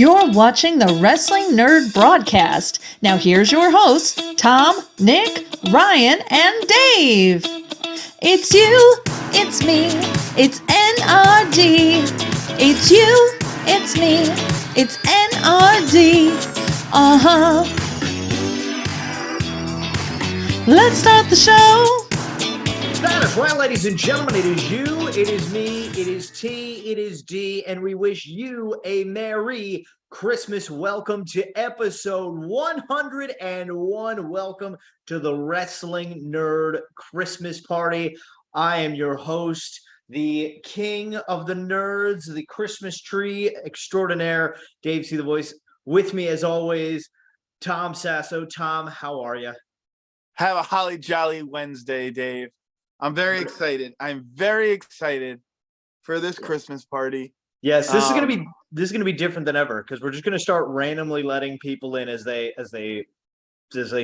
You're watching the Wrestling Nerd broadcast. Now here's your hosts, Tom, Nick, Ryan, and Dave. It's you, it's me, it's NRD. It's you, it's me, it's NRD. Uh-huh. Let's start the show. That is right, ladies and gentlemen. It is you, it is me, it is T, it is D, and we wish you a Merry Christmas. Welcome to episode 101. Welcome to the Wrestling Nerd Christmas Party. I am your host, the king of the nerds, the Christmas tree extraordinaire, DaveCTheVoice. With me, as always, Tom Sasso. Tom, how are you? Have a holly jolly Wednesday, Dave. I'm very excited. I'm very excited for this Christmas party. Yes, this is gonna be different than ever because we're just gonna start randomly letting people in as they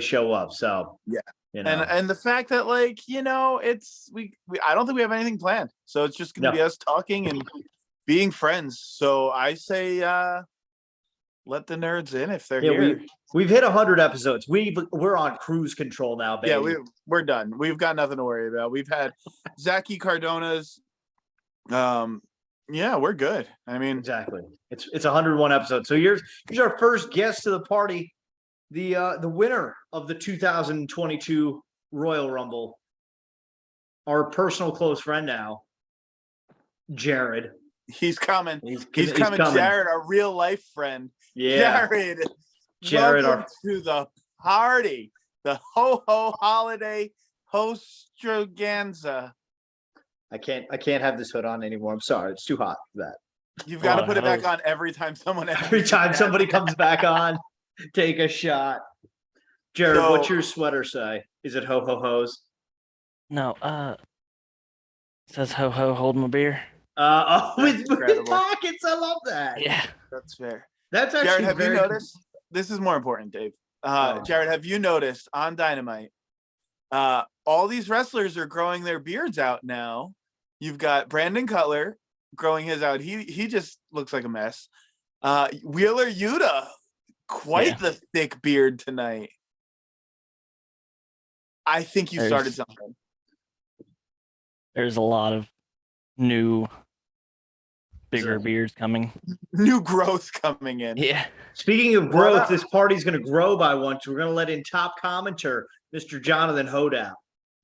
show up. So yeah, you know. and the fact that it's we I don't think we have anything planned, so it's just gonna be us talking and being friends. So I say let the nerds in if they're here. We've hit 100 episodes. We're on cruise control now, baby. Yeah, we're done. We've got nothing to worry about. We've had Zachy Cardona's. Yeah, we're good. I mean, exactly. It's 101 episodes. So here's our first guest to the party, the winner of the 2022 Royal Rumble, our personal close friend now, Jared. He's coming. He's coming. Jared, our real life friend. Yeah. Jared, welcome to the party, the ho-ho holiday hostrovanza. I can't have this hood on anymore. I'm sorry. It's too hot for that. You've got to put it back on every time somebody comes back on, take a shot. Jared, what's your sweater say? Is it ho-ho-hos? No, it says ho-ho, hold my beer. With pockets. I love that. Yeah. That's fair. That's actually Jared, have you noticed? This is more important, Dave. Jared, have you noticed on Dynamite, all these wrestlers are growing their beards out now? You've got Brandon Cutler growing his out. He just looks like a mess. Wheeler Yuta, quite the thick beard tonight. I think you started something. There's a lot of new bigger beards coming. New growth coming in. Yeah. Speaking of growth, this party's going to grow by one. So we're going to let in top commenter, Mr. Jonathan Hodap.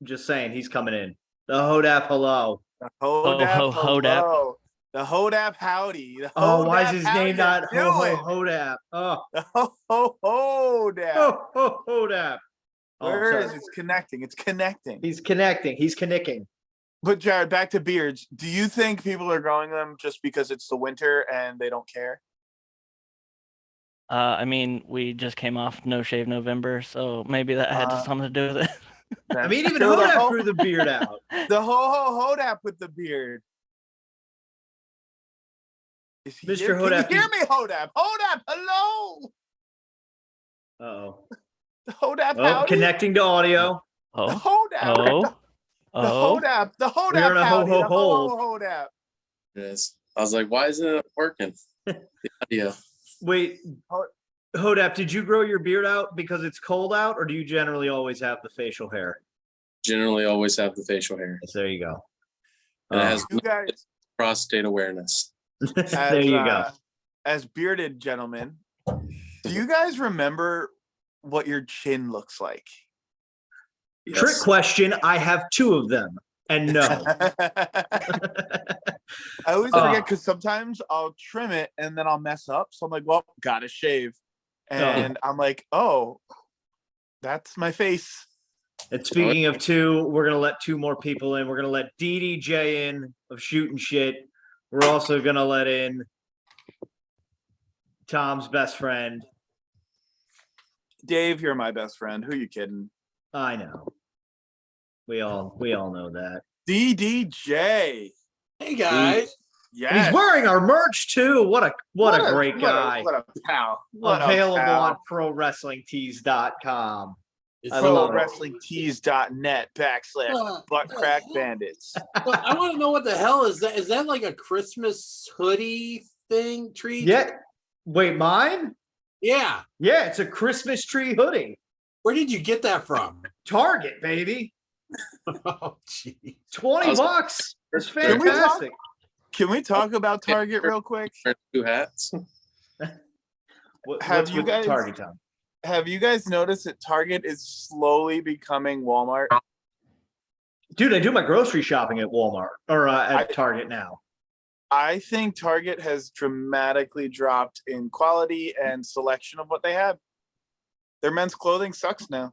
I'm just saying, he's coming in. The Hodap, hello. The Hodap, hello. The Hodap, howdy. The Hodap, why is his name not Hodap? Oh. The Hodap. Hodap. Where is it? It's connecting. It's connecting. He's connecting. He's connecting. But Jared, back to beards. Do you think people are growing them just because it's the winter and they don't care? I mean, we just came off No Shave November, so maybe that had something to do with it. I mean, even Hodap grew the beard out. The Hodap with the beard. Mr. Hodap. Can you hear me, Hodap? Hodap, hello. Uh-oh. The Hodap, howdy. Connecting to audio. The Hodap. The Hodap. The Hodap. We're in a Hodap. Yes. I was like, why isn't it working? The audio. Wait, Hodap, did you grow your beard out because it's cold out, or do you generally always have the facial hair? Generally always have the facial hair. Yes, there you go. And it has prostate awareness. There you go. As bearded gentlemen, do you guys remember what your chin looks like? Yes. Trick question. I have two of them, and no. I always forget because sometimes I'll trim it and then I'll mess up. So I'm like, well, gotta shave. And I'm like, oh, that's my face. And speaking of two, we're going to let two more people in. We're going to let DDJ in of Shooting Shit. We're also going to let in Tom's best friend. Dave, you're my best friend. Who are you kidding? I know. We all know that. DDJ. Hey guys. Yes. He's wearing our merch too. What a great guy. What a pal. Available on ProWrestlingTees.com. It's ProWrestlingTees.net / Butt Crack Bandits. I want to know what the hell is that? Is that like a Christmas hoodie thing? Tree? Yeah. Wait, mine? Yeah. Yeah, it's a Christmas tree hoodie. Where did you get that from? Target, baby. Oh, geez. $20. It's Can we talk- fantastic. Can we talk about Target real quick? Two hats. Have What's you with guys- Target time? Have you guys noticed that Target is slowly becoming Walmart? Dude, I do my grocery shopping at Walmart or at Target now. I think Target has dramatically dropped in quality and selection of what they have. Their men's clothing sucks now.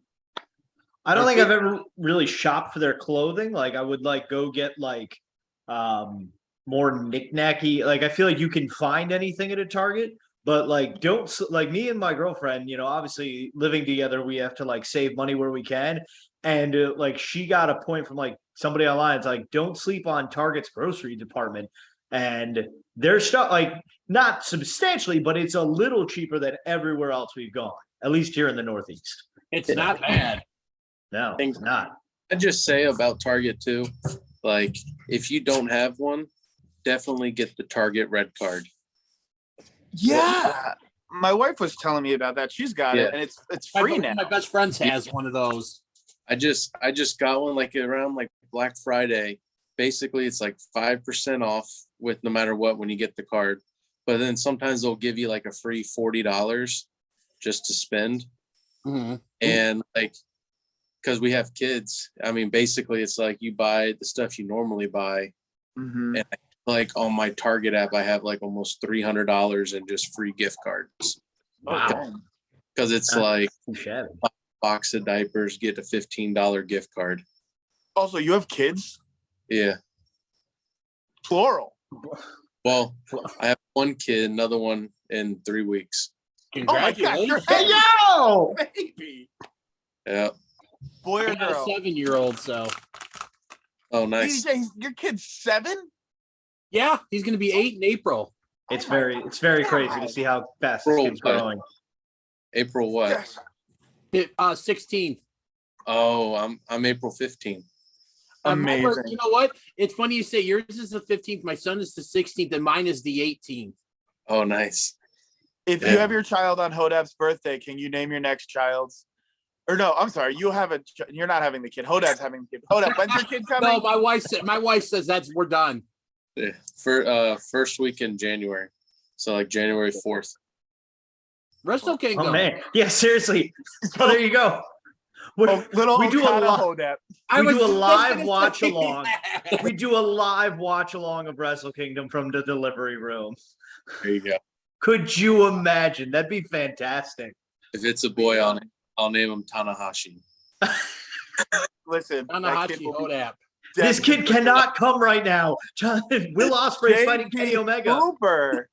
I don't think I've ever really shopped for their clothing. Like I would like go get like more knickknacky. Like I feel like you can find anything at a Target, but like don't like me and my girlfriend, obviously living together, we have to like save money where we can. And like she got a point from like somebody online. It's like, don't sleep on Target's grocery department. And their stuff, like not substantially, but it's a little cheaper than everywhere else we've gone, at least here in the Northeast. It's not bad. No, it's not. I just say about Target too, like if you don't have one, definitely get the Target red card. Yeah. My wife was telling me about that. She's got it, and it's free now. My best friend has one of those. I just got one like around like Black Friday. Basically, it's like 5% off with no matter what when you get the card. But then sometimes they'll give you like a free $40 just to spend. Mm-hmm. And like, because we have kids, I mean, basically it's like you buy the stuff you normally buy. Mm-hmm. And like on my Target app, I have like almost $300 in just free gift cards. Wow. Because it's like Shabby. box of diapers, get a $15 gift card. Also, you have kids? Yeah. Plural. Well, I have one kid, another one in 3 weeks. Oh my God, you're Congratulations. Yo! baby. Yeah. Boy or I got a girl? 7-year-old, so Oh, nice. DJ, your kid's 7? yeah, he's gonna be 8 in April. It's very crazy to see how fast this kid's growing. April what? Yes. 16th. Oh, I'm April 15th. Amazing. You know what? It's funny you say yours is the 15th. My son is the 16th, and mine is the 18th. Oh, nice. If you have your child on Hodab's birthday, can you name your next child's? Or no, I'm sorry. You're not having the kid. Hodab's having the kid. Hodab, when's your kid coming? No, my wife says we're done. Yeah. For first week in January. So like January 4th. Wrestle Kingdom. Oh man, yeah, seriously. So there you go. We do a lot. Hodab. We do a live watch along. We do a live watch along of Wrestle Kingdom from the delivery room. There you go. Could you imagine? That'd be fantastic. If it's a boy, I'll name him Tanahashi. Listen, that Tanahashi kid will be Hodap. This kid cannot come right now. Will Ospreay's fighting Kenny Omega. Cooper.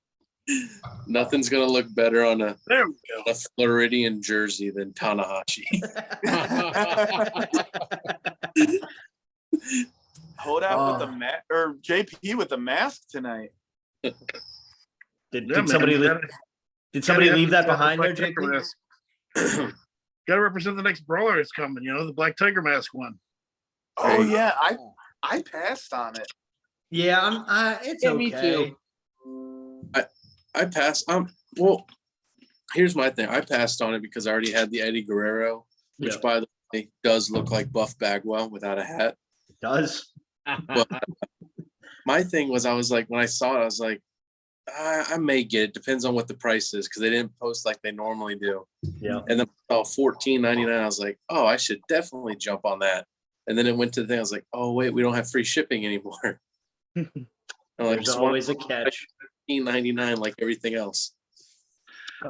Nothing's gonna look better on a There we go. Floridian jersey than Tanahashi. Hodab with the mask, or JP with the mask tonight. Did somebody leave? Did somebody leave that behind there, JP? Got to represent the next brawler that's coming. The Black Tiger Mask one. Oh yeah, I passed on it. Yeah, it's Yeah, okay. me too. I passed. Well, here's my thing. I passed on it because I already had the Eddie Guerrero, which Yeah. by the way does look like Buff Bagwell without a hat. It does. But my thing was, I was like, when I saw it, I was like, I may get it. Depends on what the price is because they didn't post like they normally do. Yeah. And then I saw $14.99. I was like, oh, I should definitely jump on that. And then it went to the thing. I was like, oh wait, we don't have free shipping anymore. I'm like, There's always a catch. $14.99 like everything else.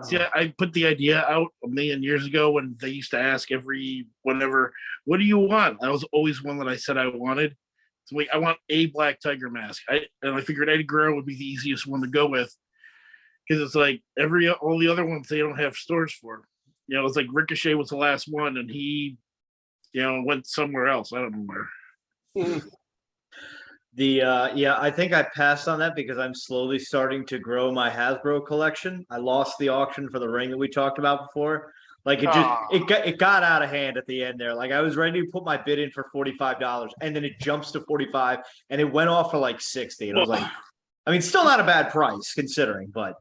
See, I put the idea out a million years ago when they used to ask every whatever, what do you want? That was always one that I said I wanted. So I want a Black Tiger Mask. And I figured Eddie Guerrero would be the easiest one to go with because it's like all the other ones they don't have stores for. It's like Ricochet was the last one, and he, went somewhere else. I don't know where. I think I passed on that because I'm slowly starting to grow my Hasbro collection. I lost the auction for the ring that we talked about before. Like it got out of hand at the end there. Like I was ready to put my bid in for $45 and then it jumps to 45 and it went off for like 60. And I was like, I mean, still not a bad price considering, but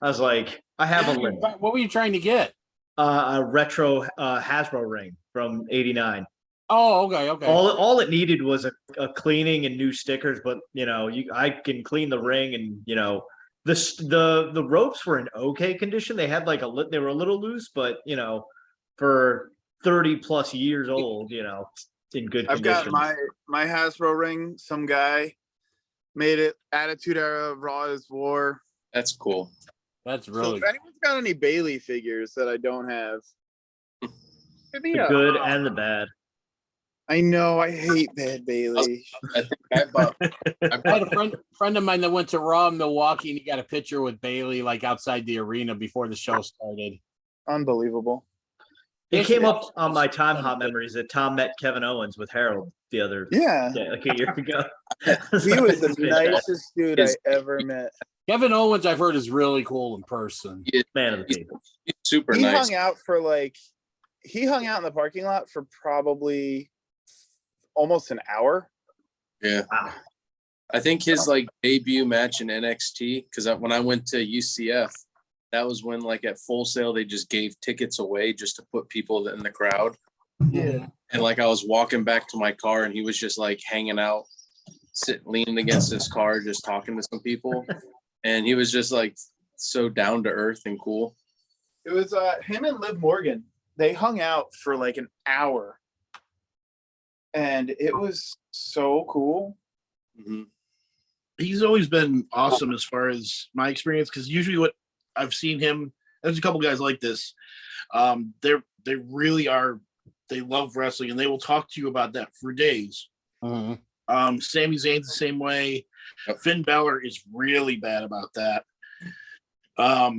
I was like, I have a limit. What were you trying to get? A retro Hasbro ring from '89. Oh, okay. All it needed was a cleaning and new stickers, but I can clean the ring, and the ropes were in okay condition. They had they were a little loose, but for 30 plus years old, in good I've condition. got my Hasbro ring. Some guy made it. Attitude Era, Raw is War. That's cool. That's So really if anyone's got any Bailey figures that I don't have, maybe The good and the bad. I know I hate Bad Bailey. I think I bought. I had a friend of mine that went to Raw in Milwaukee, and he got a picture with Bailey like outside the arena before the show started. Unbelievable. It came up on my time hop memories that Tom met Kevin Owens with Harold the other like a year ago. He was the nicest dude I ever met. Kevin Owens, I've heard, is really cool in person. Man of the people. He's super He nice. hung out in the parking lot for probably almost an hour. Yeah. Wow. I think his debut match in NXT, because when I went to UCF, that was when at Full Sail they just gave tickets away just to put people in the crowd. Yeah. And I was walking back to my car, and he was just hanging out, leaning against his car, just talking to some people. And he was just so down to earth and cool. It was him and Liv Morgan. They hung out for an hour. And it was so cool. Mm-hmm. He's always been awesome as far as my experience, because usually what I've seen him, there's a couple guys like this. They really are. They love wrestling, and they will talk to you about that for days. Mm-hmm. Sami Zayn's the same way. Finn Balor is really bad about that. I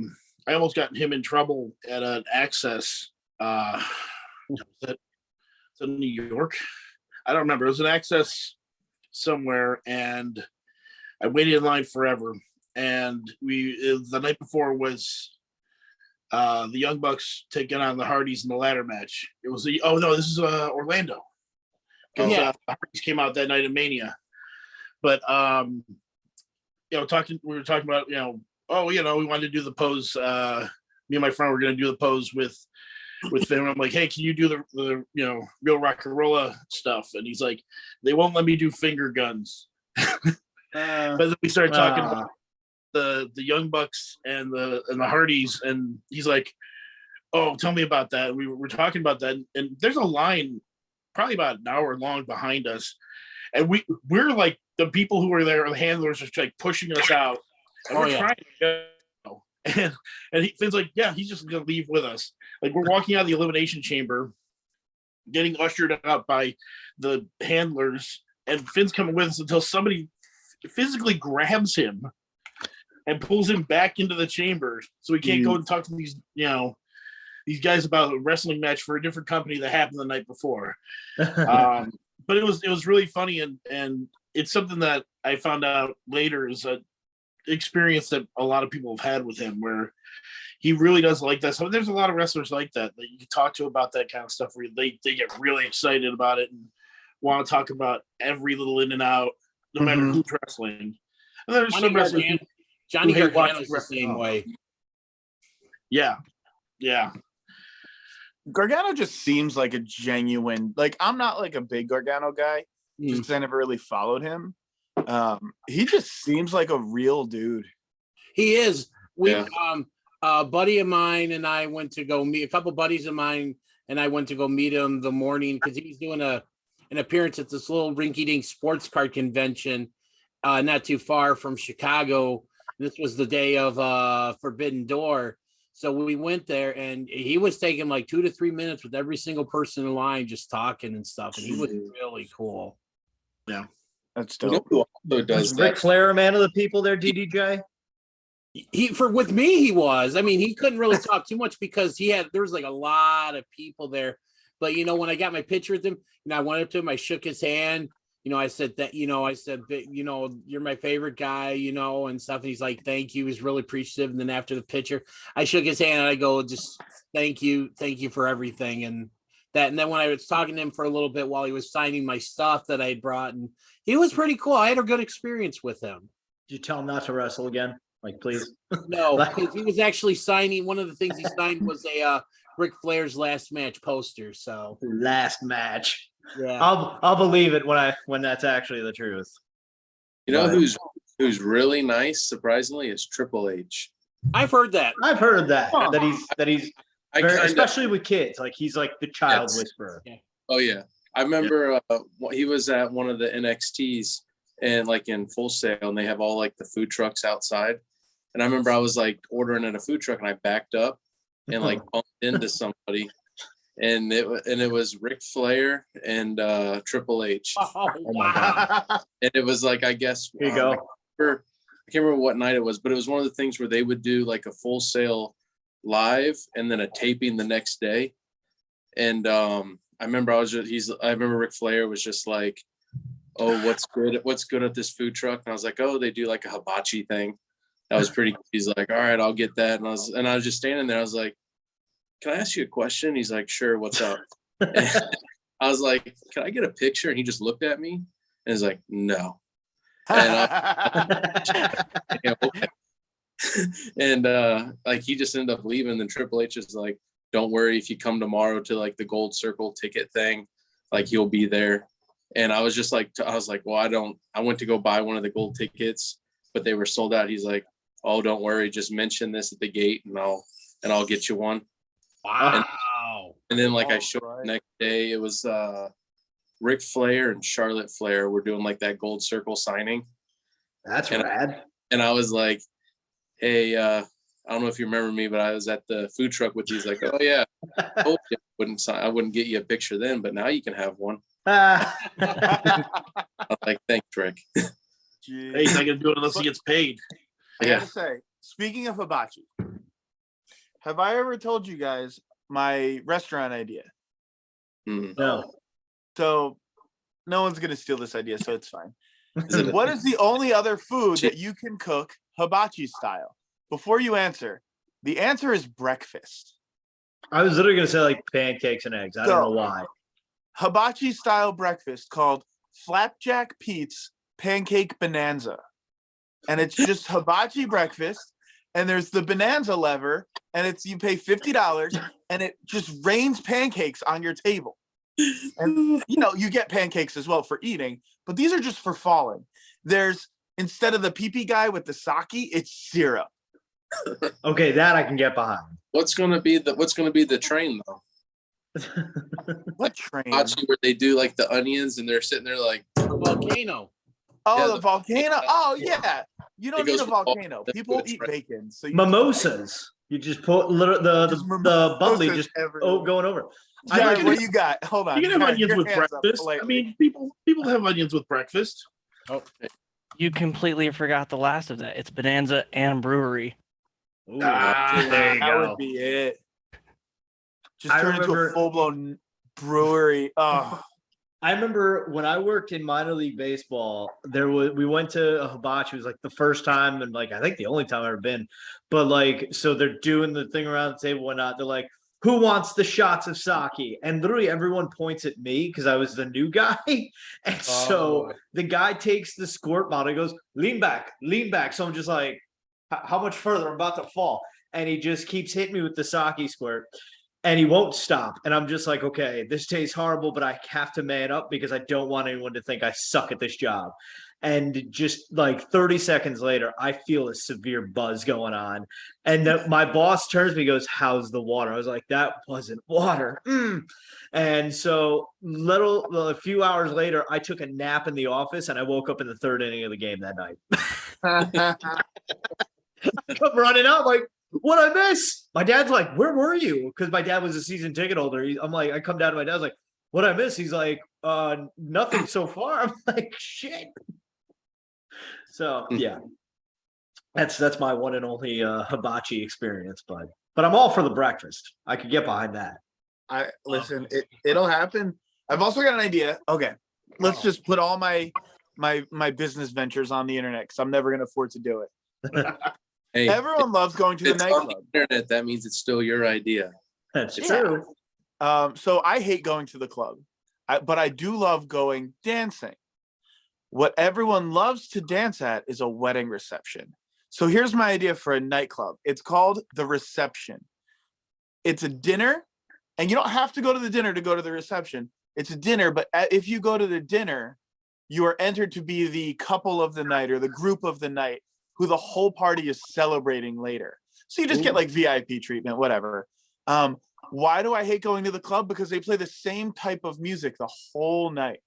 almost got him in trouble at an Access. Was that New York? I don't remember. It was an Access somewhere, and I waited in line forever. And the night before was the Young Bucks taking on the Hardys in the ladder match. It was this is Orlando. Because the Hardys came out that night in Mania. But we were talking about, we wanted to do the pose. Me and my friend were going to do the pose with Finn. I'm like, hey, can you do the real rock and rolla stuff? And he's like, they won't let me do finger guns. But then we started talking about the Young Bucks and the Hardys, and he's like, oh, tell me about that. And we were talking about that, and there's a line probably about an hour long behind us, and we're like the people who were there, the handlers are pushing us out, and we're trying to go. And Finn's like, yeah, he's just gonna leave with us. We're walking out of the elimination chamber, getting ushered out by the handlers, and Finn's coming with us until somebody physically grabs him and pulls him back into the chamber, so we can't go and talk to these guys about a wrestling match for a different company that happened the night before. But it was really funny, and it's something that I found out later is an experience that a lot of people have had with him, where he really does like that. So there's a lot of wrestlers like that you can talk to about that kind of stuff, where they get really excited about it and want to talk about every little in and out, no matter who's wrestling. And there's some wrestlers Johnny Gargano's the same way. Yeah. Gargano just seems like a genuine, I'm not a big Gargano guy, just because I never really followed him. He just seems like a real dude. He is. A buddy of mine and I went to go meet a couple buddies of mine, and I went to go meet him the morning because he was doing an appearance at this little rinky-dink sports card convention not too far from Chicago. This was the day of Forbidden Door. So we went there, and he was taking 2 to 3 minutes with every single person in line, just talking and stuff. And he was really cool. Yeah, that's dope. Who also does Ric that? Flair, a man of the people there, DDJ? With me, he was. I mean, he couldn't really talk too much because there was a lot of people there. But, when I got my picture with him, I went up to him, I shook his hand. I said that, you're my favorite guy, and stuff. And he's like, thank you. He was really appreciative. And then after the picture, I shook his hand and I go, just thank you for everything. And then when I was talking to him for a little bit while he was signing my stuff that I had brought, and he was pretty cool. I had a good experience with him. Did you tell him not to wrestle again? Like, please. No, Like- 'cause he was actually signing. One of the things he signed was a Ric Flair's last match poster. So Last match. yeah, I'll believe it when that's actually the truth. You know But- who's really nice, surprisingly, is Triple H. I've heard that. I've heard that Huh. that he's I very, kinda, especially with kids. Like, he's like the child Yes. whisperer. oh yeah, I remember he was at one of the NXTs and like in Full Sail, and they have all like the food trucks outside. And I remember I was like ordering at a food truck, and I backed up and like bumped into somebody, and it was Ric Flair and Triple H, Oh, my wow. and it was like, I guess Here you go. I can't remember what night it was, but it was one of the things where they would do like a Full Sail live and then a taping the next day. And I remember I remember Ric Flair was just like, "Oh, what's good at this food truck?" And I was like, "Oh, they do like a hibachi thing." That was pretty cool. He's like, "All right, I'll get that." And I was just standing there. I was like, "Can I ask you a question?" He's like, "Sure, what's up?" And I was like, "Can I get a picture?" And he just looked at me and he's like, "No." And like he just ended up leaving. Then Triple H is like, "Don't worry, if you come tomorrow to like the Gold Circle ticket thing, like he'll be there." And I was just like, well, I went to go buy one of the gold tickets, but they were sold out. He's like, "Oh, don't worry, just mention this at the gate and I'll get you one." Wow. And then like I Oh, showed right. the next day, it was Ric Flair and Charlotte Flair were doing like that Gold Circle signing. That's And- rad. And I was like, "Hey, I don't know if you remember me, but I was at the food truck with these." Like, "Oh yeah, I told you I wouldn't get you a picture then, but now you can have one." I'm like, "Thanks, Rick." Hey, he's not gonna do it unless he gets paid. I Yeah. gotta say, speaking of hibachi, have I ever told you guys my restaurant idea? Mm. No. So no one's gonna steal this idea, so it's fine. Is it What is the only other food that you can cook hibachi style? Before you answer, the answer is breakfast. I was literally gonna say like pancakes and eggs. I don't know why. Hibachi style breakfast called Flapjack Pete's Pancake Bonanza. And it's just hibachi breakfast, and there's the bonanza lever, and you pay $50 and it just rains pancakes on your table. And you get pancakes as well for eating, but these are just for falling. There's, instead of the pee-pee guy with the sake, it's syrup. Okay, that I can get behind. What's gonna be the train though? What train? Hibachi where they do like the onions and they're sitting there like, Volcano. Oh, Yeah, the volcano. Oh, yeah. You don't It need goes a with all- volcano. that's People what it's eat right. bacon. So Mimosas. You just put the bubbly just going over. Jared, what do you got? Hold on. You can have Jared, onions your with hands up breakfast. I politely. mean, people have onions with breakfast. You completely forgot the last of that. It's Bonanza and Brewery. Ooh, Ah, there you that go. would be it. Just I turn into remember- a full-blown brewery. Oh, I remember when I worked in minor league baseball, we went to a hibachi. It was like the first time and like I think the only time I've ever been. But like, so they're doing the thing around the table and whatnot. They're like, "Who wants the shots of sake?" And literally everyone points at me because I was the new guy. And so the guy takes the squirt bottle, he goes, lean back. So I'm just like, how much further? I'm about to fall. And he just keeps hitting me with the sake squirt. And he won't stop. And I'm just like, okay, this tastes horrible, but I have to man up because I don't want anyone to think I suck at this job. And just like 30 seconds later, I feel a severe buzz going on. And my boss turns to me and goes, "How's the water?" I was like, "That wasn't water." And so a few hours later, I took a nap in the office and I woke up in the third inning of the game that night. I come running out like, "What I miss?" My dad's like, "Where were you?" Because my dad was a season ticket holder. I'm like, I come down to my dad's like, "What I miss?" He's like, "Nothing so far." I'm like, "Shit." So yeah, that's my one and only hibachi experience. But I'm all for the breakfast. I could get behind that. Listen, it'll happen. I've also got an idea. Okay, let's just put all my business ventures on the internet because I'm never gonna afford to do it. "Hey, Everyone loves going to the it's on nightclub. the internet. That means it's still your idea." That's Yeah. true. So I hate going to the club, but I do love going dancing. What everyone loves to dance at is a wedding reception. So here's my idea for a nightclub. It's called The Reception. It's a dinner, and you don't have to go to the dinner to go to the reception. It's a dinner, but if you go to the dinner, you are entered to be the couple of the night or the group of the night who the whole party is celebrating later. So you just get like VIP treatment, whatever. Why do I hate going to the club? Because they play the same type of music the whole night.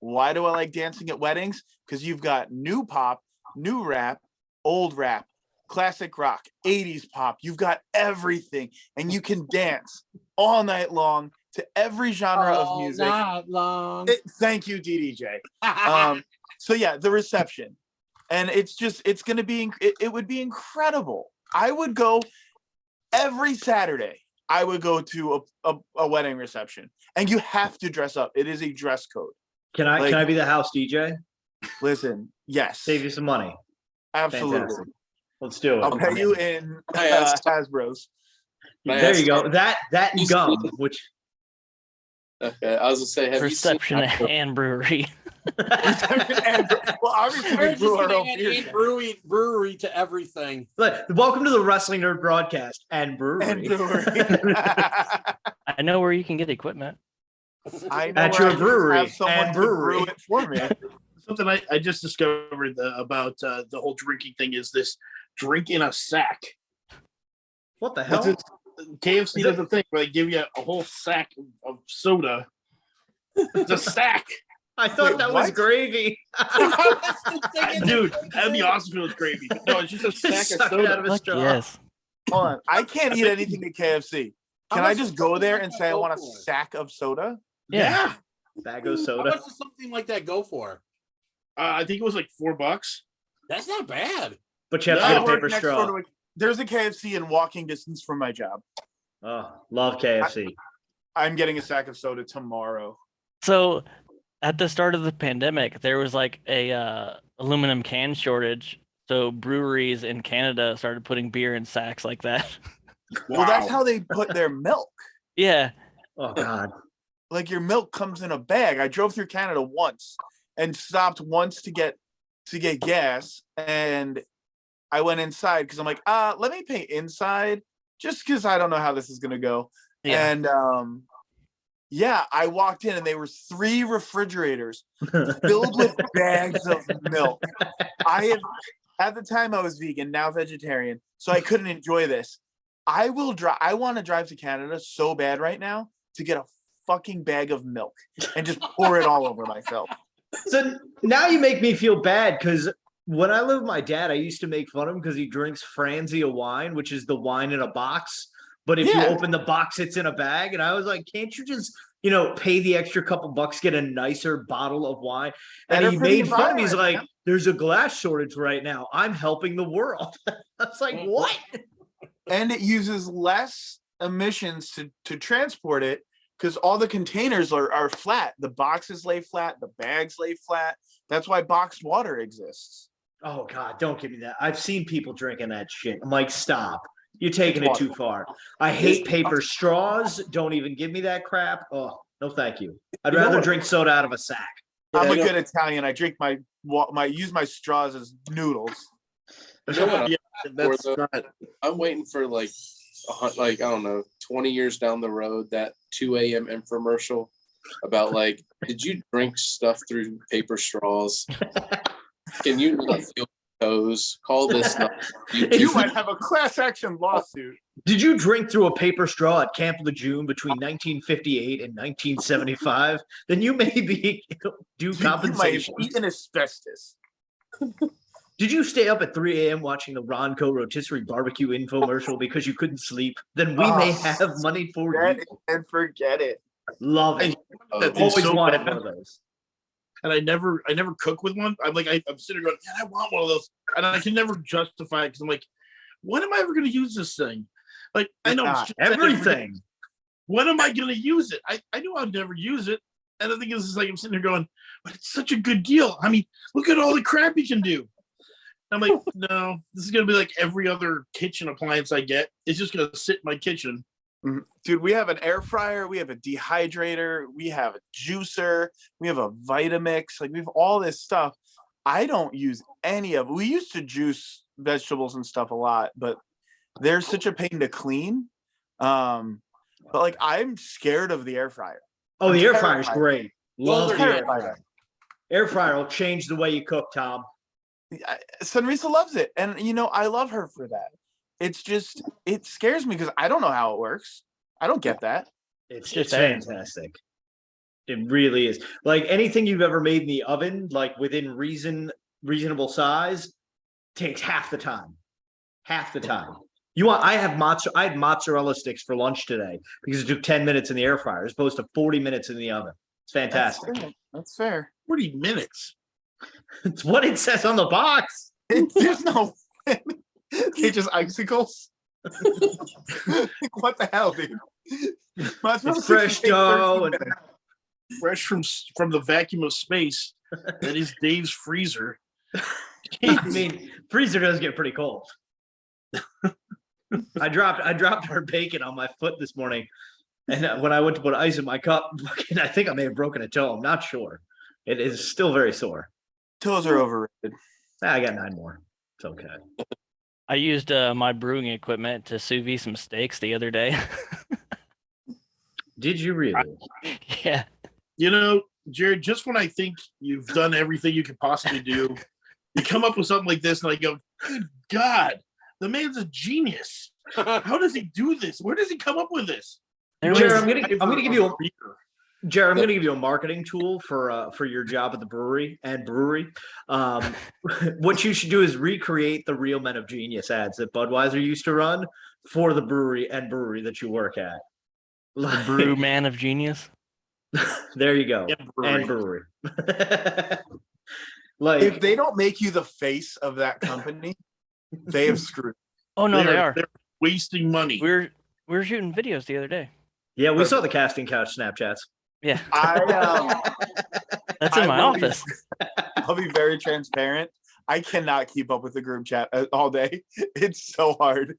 Why do I like dancing at weddings? Because you've got new pop, new rap, old rap, classic rock, 80s pop. You've got everything, and you can dance all night long to every genre of music. All night long. Thank you, DDJ. So yeah, The Reception, and it's gonna be. It would be incredible. I would go every Saturday. I would go to a wedding reception, and you have to dress up. It is a dress code. Can I be the house DJ? Listen, yes, Save you some money. absolutely. Fantastic. Let's do it. I'll pay you in Hasbro's. There you go. That and gum, which Okay, I was gonna say, have Reception you seen and brewery. Well, obviously we brew our own beer. brewery to everything. look, welcome to the Wrestling Nerd broadcast and brewery. And brewery. I know where you can get equipment. I know At where your I can brewery have someone and to brewery. brew it for me. Something I just discovered about the whole drinking thing is this drink in a sack. What the That's hell? it. KFC does a thing where they give you a whole sack of soda. It's a sack. I thought Wait, that was what? gravy. Dude, that'd be awesome if it was gravy. No, it's just a sack Suck of it out of soda. a Fuck straw. yes. Hold on. I can't eat anything at KFC. How Can I much just does go something there like and that say I go want a for? sack of soda? Yeah. Bag of How soda. much does something like that go for? I think it was like $4. That's not bad. But you have to I get a work paper next straw. door to there's a KFC in walking distance from my job. Oh, love KFC. I'm getting a sack of soda tomorrow. So at the start of the pandemic, there was like a aluminum can shortage. So breweries in Canada started putting beer in sacks like that. Well, that's how they put their milk. Yeah. Oh God. Like your milk comes in a bag. I drove through Canada once and stopped once to get gas, and I went inside because I'm like, let me pay inside just because I don't know how this is gonna go. Yeah. And yeah, I walked in and there were 3 refrigerators filled with bags of milk. At the time I was vegan, now vegetarian, so I couldn't enjoy this. I want to drive to Canada so bad right now to get a fucking bag of milk and just pour it all over myself. So now you make me feel bad because when I lived with my dad, I used to make fun of him because he drinks Franzia wine, which is the wine in a box. But if you Yeah. open the box, it's in a bag. And I was like, can't you just, pay the extra couple bucks, get a nicer bottle of wine? And Better he for the made fun of me. He's like, environment, there's a glass shortage right now. I'm helping the world. I was like, what? and it uses less emissions to transport it because all the containers are flat. The boxes lay flat, the bags lay flat. That's why boxed water exists. Oh God, don't give me that. I've seen people drinking that shit. I'm like, stop. You're taking it too far. I hate paper straws. Don't even give me that crap. Oh, no, thank you. I'd rather drink soda out of a sack. I'm a Yeah, good Italian. I drink use my straws as noodles. You know what Yeah, that's Or not. I'm waiting for like I don't know, 20 years down the road, that 2 a.m. infomercial about like, did you drink stuff through paper straws? Can you not feel toes? Call this number. You might have a class action lawsuit. Did you drink through a paper straw at Camp Lejeune between 1958 and 1975? Then you may be due You might have compensation. eaten asbestos. Did you stay up at 3 a.m. watching the Ronco rotisserie barbecue infomercial because you couldn't sleep? Then we may have money for Forget you. it and forget it. Love it. That Always is so wanted bad. one of those. And I never cook with one. I'm sitting there going, man, I want one of those, and I can never justify it because I'm like, when am I ever going to use this thing? Like, I know it's just Everything. When am I going to use it? I knew I'd never use it, and the thing is like I'm sitting there going, but it's such a good deal. I mean, look at all the crap you can do. I'm like, no, this is going to be like every other kitchen appliance I get. It's just going to sit in my kitchen. Dude, we have an air fryer, we have a dehydrator, we have a juicer, we have a Vitamix, like we have all this stuff. I don't use any of it. We used to juice vegetables and stuff a lot, but they're such a pain to clean. But like I'm scared of the air fryer. Oh, I'm the air fryer's terrified. great. Love Those the are air fryer. Air fryer will change the way you cook, Tom. Sunrisa loves it, and I love her for that. It's just it scares me because I don't know how it works. I don't get that. It's just just air. fantastic. It really is. Like anything you've ever made in the oven, like within reasonable size, takes half the time. Half the time. I had mozzarella sticks for lunch today because it took 10 minutes in the air fryer as opposed to 40 minutes in the oven. It's fantastic. That's fair. 40 minutes. It's what it says on the box. There's no they just icicles. What the hell, dude? It's fresh dough and Fresh from the vacuum of space. That is Dave's freezer. I mean, freezer does get pretty cold. I dropped our bacon on my foot this morning, and when I went to put ice in my cup, I think I may have broken a toe. I'm not sure. It is still very sore. Toes are overrated. I got 9 more. It's okay. I used my brewing equipment to sous vide some steaks the other day. Did you really? Yeah. Jared, just when I think you've done everything you could possibly do, you come up with something like this, and I go, "Good God, the man's a genius! How does he do this? Where does he come up with this?" Jared, I'm gonna give you a marketing tool for your job at the brewery. What you should do is recreate the Real Men of Genius ads that Budweiser used to run for the brewery that you work at. The brew man of genius. There you go. And brewery. If they don't make you the face of that company, they have screwed. Oh no, they are. They're wasting money. We were shooting videos the other day. Yeah, we saw the casting couch Snapchats. Yeah. That's in I my will office. I'll be very transparent. I cannot keep up with the group chat all day. It's so hard.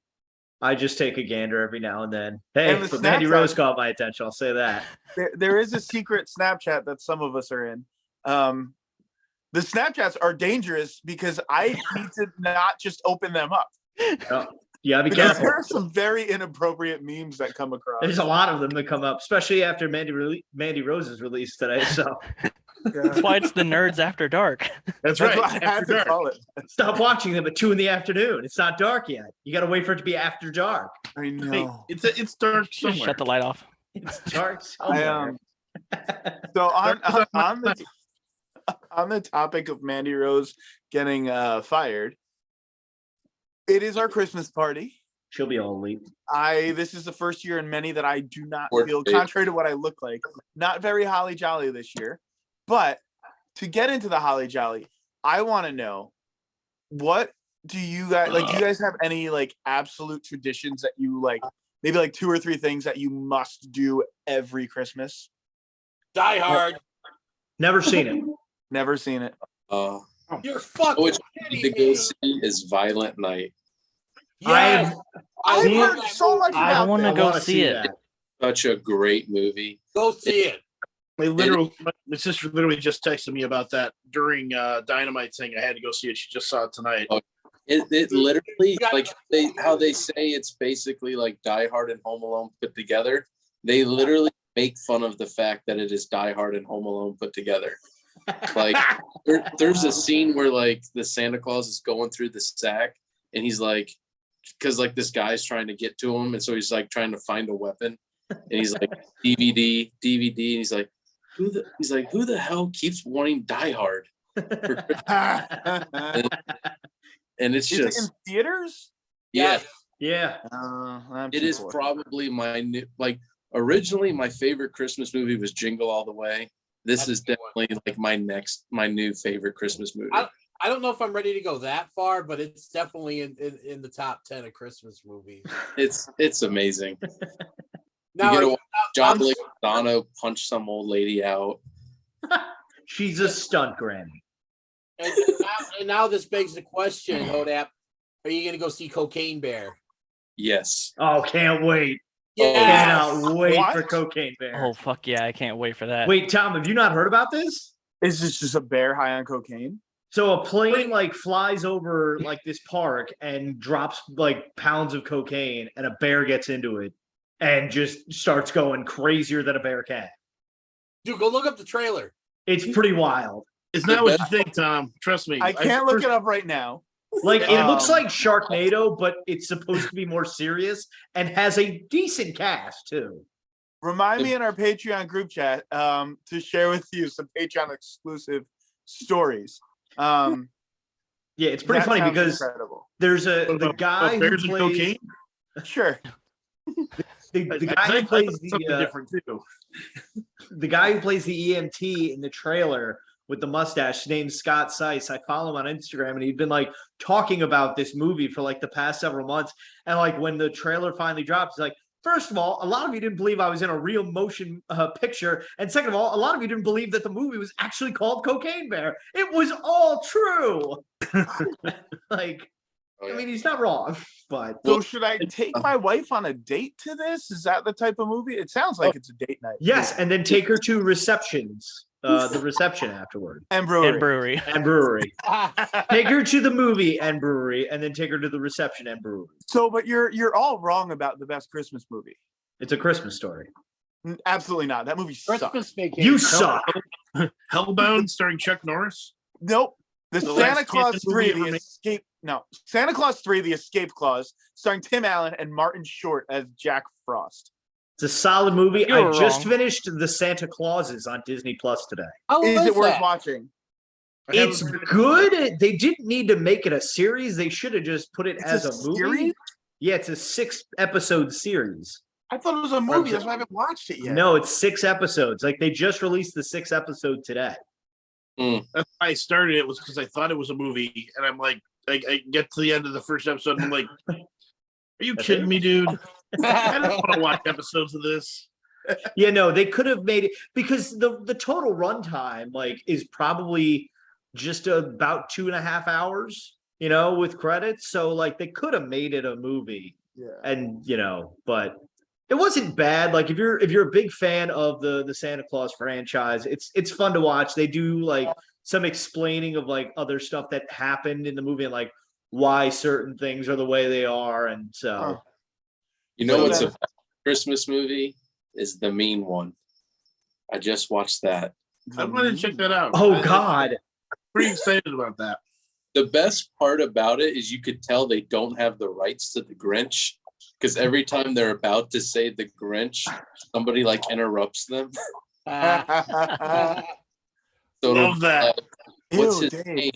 I just take a gander every now and then. Hey, And the but Mandy Snapchat- Rose caught my attention. I'll say that. There is a secret Snapchat that some of us are in. The Snapchats are dangerous because I need to not just open them up. Oh, yeah, be Because careful. there are some very inappropriate memes that come across. There's a lot of them that come up, especially after Mandy Rose's release today. So That's why it's the Nerds After Dark. That's That's right. what I had After to dark. call it. stop watching them at 2 p.m. It's not dark yet. You got to wait for it to be after dark. I Hey, know. it's dark Just somewhere. shut the light off. It's dark I somewhere. So on the topic of Mandy Rose getting fired, it is our Christmas party. She'll be all elite. This is the first year in many that I do not Poor feel, Dave. contrary to what I look like, not very holly jolly this year. But to get into the holly jolly, I want to know, what do you guys like? Do you guys have any like absolute traditions that you like? Maybe like 2 or 3 things that you must do every Christmas. Die Hard. Never seen it. Never seen it. You're fucking Which need to go see is Violent Night. Yes. I've See, heard so much I about wanna that. go wanna see it. that. Such a great movie. Go see it. My sister literally just texted me about that during Dynamite, saying I had to go see it. She just saw it tonight. Oh, It literally, like how they say it's basically like Die Hard and Home Alone put together. They literally make fun of the fact that it is Die Hard and Home Alone put together. Like there's a scene where like the Santa Claus is going through the sack, and he's like, because like this guy's trying to get to him, and so he's like trying to find a weapon, and he's like DVD, and he's like, who the hell keeps wanting Die Hard? And it's Is it just in theaters? yeah. Yeah. It is probably my new, like, originally my favorite Christmas movie was Jingle All the Way. This is definitely like my new favorite Christmas movie. I don't know if I'm ready to go that far, but it's definitely in the top 10 of Christmas movies. It's amazing. Now, You get to watch John Leguizamo punch some old lady out. She's a stunt granny. and now this begs the question, Hodap, are you going to go see Cocaine Bear? Yes. Oh, can't wait. Yeah. Cannot wait What? for Cocaine Bear. Oh fuck yeah, I can't wait for that. Wait, Tom, have you not heard about this? Is this just a bear high on cocaine? So a plane like flies over like this park and drops like pounds of cocaine, and a bear gets into it and just starts going crazier than a bear can. Dude, go look up the trailer. It's pretty wild. It's not what you think, Tom. Trust me. I can't look it up right now. Like it looks like Sharknado, but it's supposed to be more serious and has a decent cast too. Remind me in our Patreon group chat to share with you some Patreon exclusive stories. Yeah, it's pretty That funny sounds because incredible. there's the guy who bears and plays cocaine. Sure. the I guy who think plays something different too. the guy who plays the EMT in the trailer with the mustache. His name's Scott Seiss. I follow him on Instagram, and he'd been like talking about this movie for like the past several months. And like when the trailer finally drops, he's like, first of all, a lot of you didn't believe I was in a real motion picture. And second of all, a lot of you didn't believe that the movie was actually called Cocaine Bear. It was all true. Like, I mean, he's not wrong, but So should I take my wife on a date to this? Is that the type of movie? It sounds like it's a date night. yes, and then take her to receptions. The reception afterward. And brewery. And brewery. Take her to the movie and brewery, and then take her to the reception and brewery. So, but you're all wrong about the best Christmas movie. It's a Christmas story. Absolutely not. That movie sucks. Christmas vacation. You suck. Hellbound starring Chuck Norris. Nope. The The Santa last Claus Christmas 3, movie ever the made. escape. No, Santa Claus 3, the Escape Clause, starring Tim Allen and Martin Short as Jack Frost. It's a solid movie. You were I just wrong. finished The Santa Clauses on Disney Plus today. How Is it worth that? watching? I haven't It's seen it. good. They didn't need to make it a series. They should have just put it It's as a a movie. series? Yeah, it's a 6-episode series. I thought it was a movie. That's why I haven't watched it yet. No, it's 6 episodes. Like they just released the 6th episode today. That's why I started it was because I thought it was a movie, and I'm like, I get to the end of the first episode, and I'm like, are you kidding me, dude? I don't want to watch episodes of this. Yeah, no, they could have made it because the total runtime like is probably just about 2.5 hours, you know, with credits. So like they could have made it a movie, Yeah. and you know, but it wasn't bad. Like if you're a big fan of the Santa Claus franchise, it's fun to watch. They do like some explaining of like other stuff that happened in the movie and like why certain things are the way they are, and so. Huh. You know So what's then- a Christmas movie is The Mean One. I just watched that. I wanted to check that out. Oh God. Pretty excited about that. The best part about it is you could tell they don't have the rights to the Grinch because every time they're about to say the Grinch, somebody like interrupts them. So Love that. what's Ew, his Dave. name?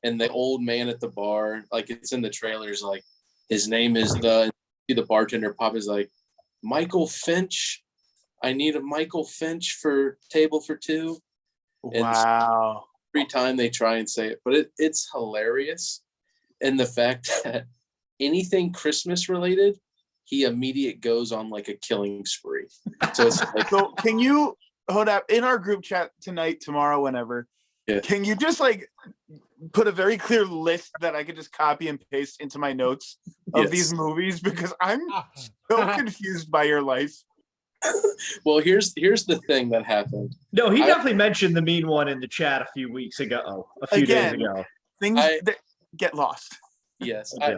And the old man at the bar, like it's in the trailers, like his name is the bartender pop is like Michael Finch. I need a Michael Finch for table for two. Wow. Every time they try and say it, but it's hilarious. And the fact that anything Christmas related, he immediate goes on like a killing spree. So it's like, So can you hold up in our group chat tonight, tomorrow, whenever? Yeah. Can you just like put a very clear list that I could just copy and paste into my notes of Yes. these movies because I'm so confused by your life. well, here's the thing that happened. No, he I- definitely mentioned the mean one in the chat a few weeks ago, a few days Again. ago. Things I- that get lost. Yes, Okay.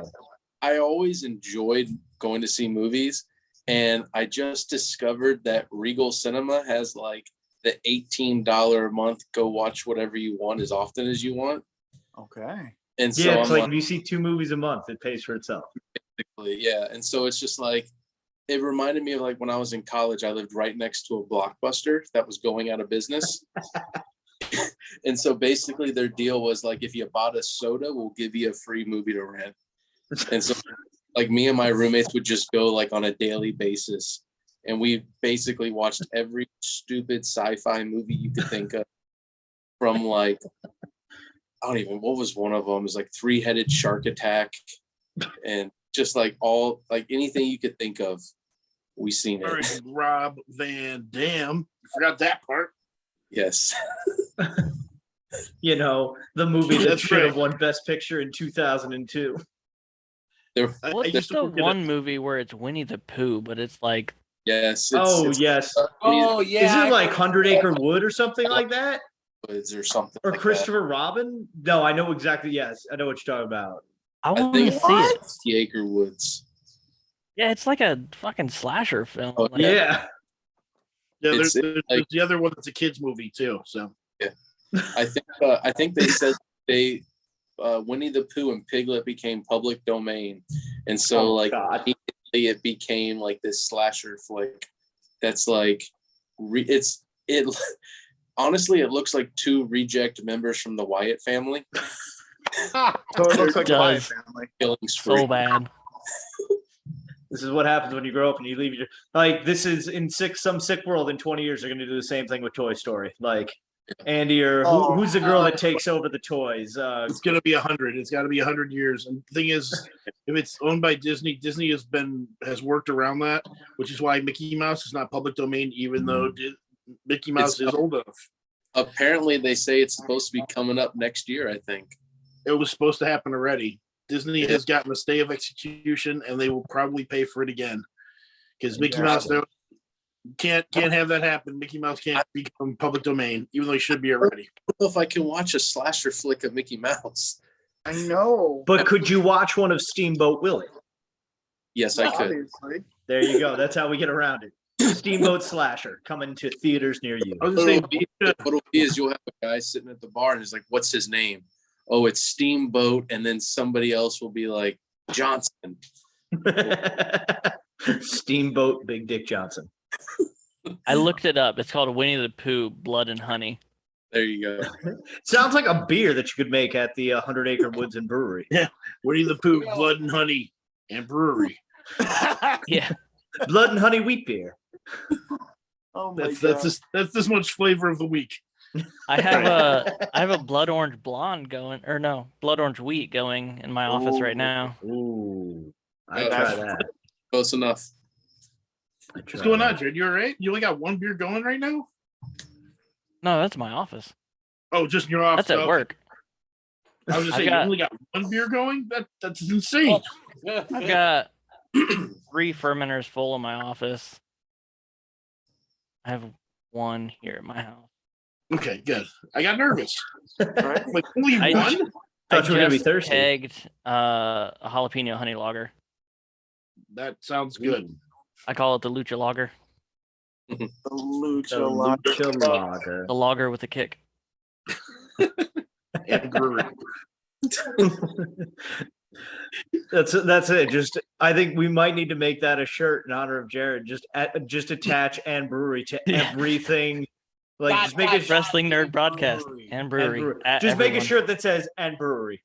I always enjoyed going to see movies, and I just discovered that Regal Cinema has like the $18 a month go watch whatever you want as often as you want. Okay. And so Yeah, it's I'm like if you see 2 movies a month, it pays for itself. yeah. And so it's just like, it reminded me of like when I was in college, I lived right next to a Blockbuster that was going out of business. And so basically their deal was like, if you bought a soda, we'll give you a free movie to rent. And so like me and my roommates would just go like on a daily basis. And we basically watched every stupid sci-fi movie you could think of, from like, I don't even, what was one of them? It was like Three-Headed Shark Attack, and just like all, like anything you could think of, we seen All it. right, Rob Van Dam. You forgot that part. Yes. You know, the movie that That's should have right. won Best Picture in 2002. There, What's used to the work at one movie where it's Winnie the Pooh, but it's like yes. Oh, it's, yes. Oh yeah. Isn't I it like forgot 100 that. Acre Wood or something like that? Woods or something. Or like Christopher Robin? No, I know exactly. Yes, I know what you're talking about. I that. I want to think see it. it's the Acre Woods. Yeah, it's like a fucking slasher film. Oh, Like, Yeah. Yeah, It's there's the other one that's a kids movie too. So I think they said they Winnie the Pooh and Piglet became public domain, and so God. immediately it became like this slasher flick. That's like honestly, it looks like two reject members from the Wyatt family So it looks like the Wyatt does. family. killing spree. so bad. This is what happens when you grow up and you leave your this is in some sick world in 20 years they're gonna do the same thing with Toy Story. Like Andy or who's the girl that takes over the toys? it's gonna be 100. It's got to be 100 years. And the thing is, if it's owned by Disney, Disney has worked around that, which is why Mickey Mouse is not public domain, even though Mickey Mouse is old enough. Apparently, they say it's supposed to be coming up next year. I think It was supposed to happen already. Disney has gotten a stay of execution, and they will probably pay for it again because Mickey Mouse can't have that happen. Mickey Mouse can't become public domain, even though he should be already. I don't know if I can watch a slasher flick of Mickey Mouse. I know. But could you watch one of Steamboat Willie? Yes, I could. Obviously. There you go. That's how we get around it. Steamboat Slasher coming to theaters near you. I was just saying, What'll be is you'll have a guy sitting at the bar and he's like, "What's his name?" Oh, it's Steamboat, and then somebody else will be like Johnson. Steamboat Big Dick Johnson. I looked it up. It's called Winnie the Pooh Blood and Honey. There you go. Sounds like a beer that you could make at the 100 Acre Woods and Brewery. Winnie the Pooh, Blood and Honey, and Brewery. Yeah. Blood and honey wheat beer. Oh my That's this much flavor of the week. I have a blood orange blonde going, or no, blood orange wheat going in my office right now. Ooh, I Yeah, try that's- that. Close enough. What's going on, Jared? You all right? You only got one beer going right now? No, that's my office. Oh, just in your office. That's at work. I was just saying, you only got one beer going? That's insane. I've got 3 fermenters full in my office. I have one here at my house. Okay, good. I got nervous. Right? Like, only I- one? Thought you were gonna be just thirsty. kegged a jalapeno honey lager. That sounds good. I call it the lucha lager. The Lucha The Lager. Lucha Lager. The lager with a kick. And brewery. That's it. Just I think we might need to make that a shirt in honor of Jared. Just attach and brewery to everything. Like just make a Wrestling Nerd Broadcast Brewery. and brewery. at Just make a everyone. shirt that says and brewery.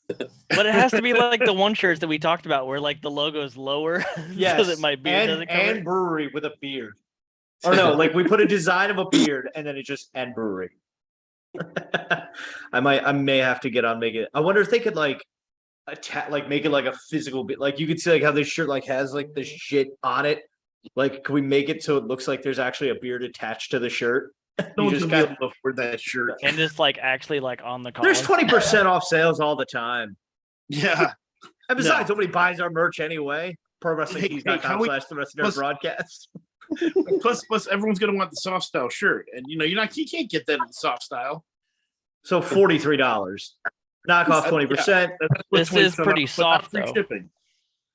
But it has to be like the one shirts that we talked about where like the logo is lower Yes, so that my beard doesn't cover and it. brewery with a beard. Or no, like we put a design of a beard and then it just and brewery. I may have to get on make it. I wonder if they could like make it like a physical bit. Like you could see like how this shirt like has like this shit on it. Like can we make it so it looks like there's actually a beard attached to the shirt? No You one's just gonna be got- able to afford that shirt. And just like actually like on the collar. There's 20% off sales all the time. Yeah. And besides, nobody buys our merch anyway. ProWrestlingTees.com can we- / the rest of their let's- broadcast. Plus, everyone's gonna want the soft style shirt, and you can't get that in the soft style. So $43. Knock off 20%. This is pretty off, but not soft, free though. shipping.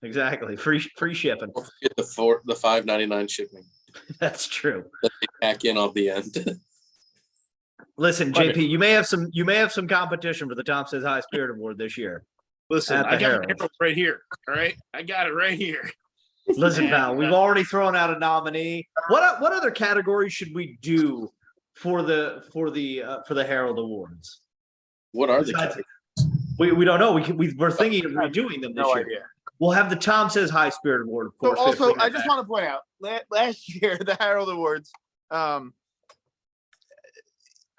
Exactly. Free shipping. Don't forget the $5.99 shipping. That's true. That they pack in on the end. Listen, But- JP, you may have some competition for the Tom Says High Spirit Award this year. Listen, At the I got Herald. it right here. All right, I got it right here. Listen, Yeah. pal, we've already thrown out a nominee. What other categories should we do for the Herald Awards? What are the Besides- categories? We don't know. We're thinking of redoing them this No year. idea. We'll have the Tom Says High Spirit Award, of So course. also, I just want to point out, last year the Herald Awards,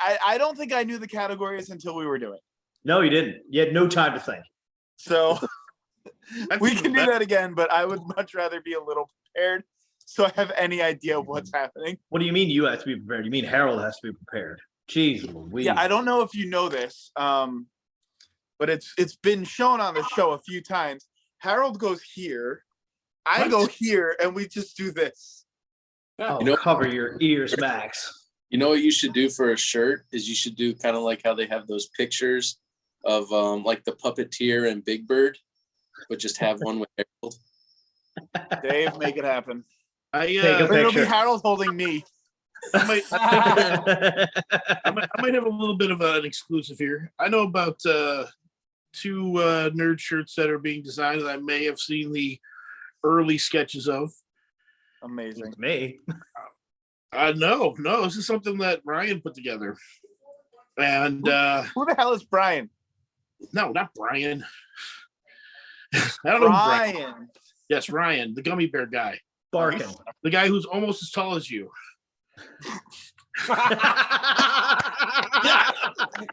I don't think I knew the categories until we were doing it. No, you didn't. You had no time to think. So That's we even can do better. that again, but I would much rather be a little prepared so I have any idea of what's happening. What do you mean you have to be prepared? You mean Harold has to be prepared? Jeez Louise. Yeah, I don't know if you know this, but it's been shown on the show a few times. Harold goes here, I What? go here, and we just do this. Oh, You know- cover your ears, Max. You know what you should do for a shirt is you should do kind of like how they have those pictures of like the puppeteer and Big Bird, but just have one with Harold. Dave, make it happen. Take a But it'll be picture. Harold holding me. I might have a little bit of an exclusive here. I know about 2 nerd shirts that are being designed that I may have seen the early sketches of. Amazing. Me. No, this is something that Ryan put together. And Who the hell is Brian? no, not Brian. I don't know who Brian. Brian. Yes, Ryan, the gummy bear guy. Barking. The guy who's almost as tall as you.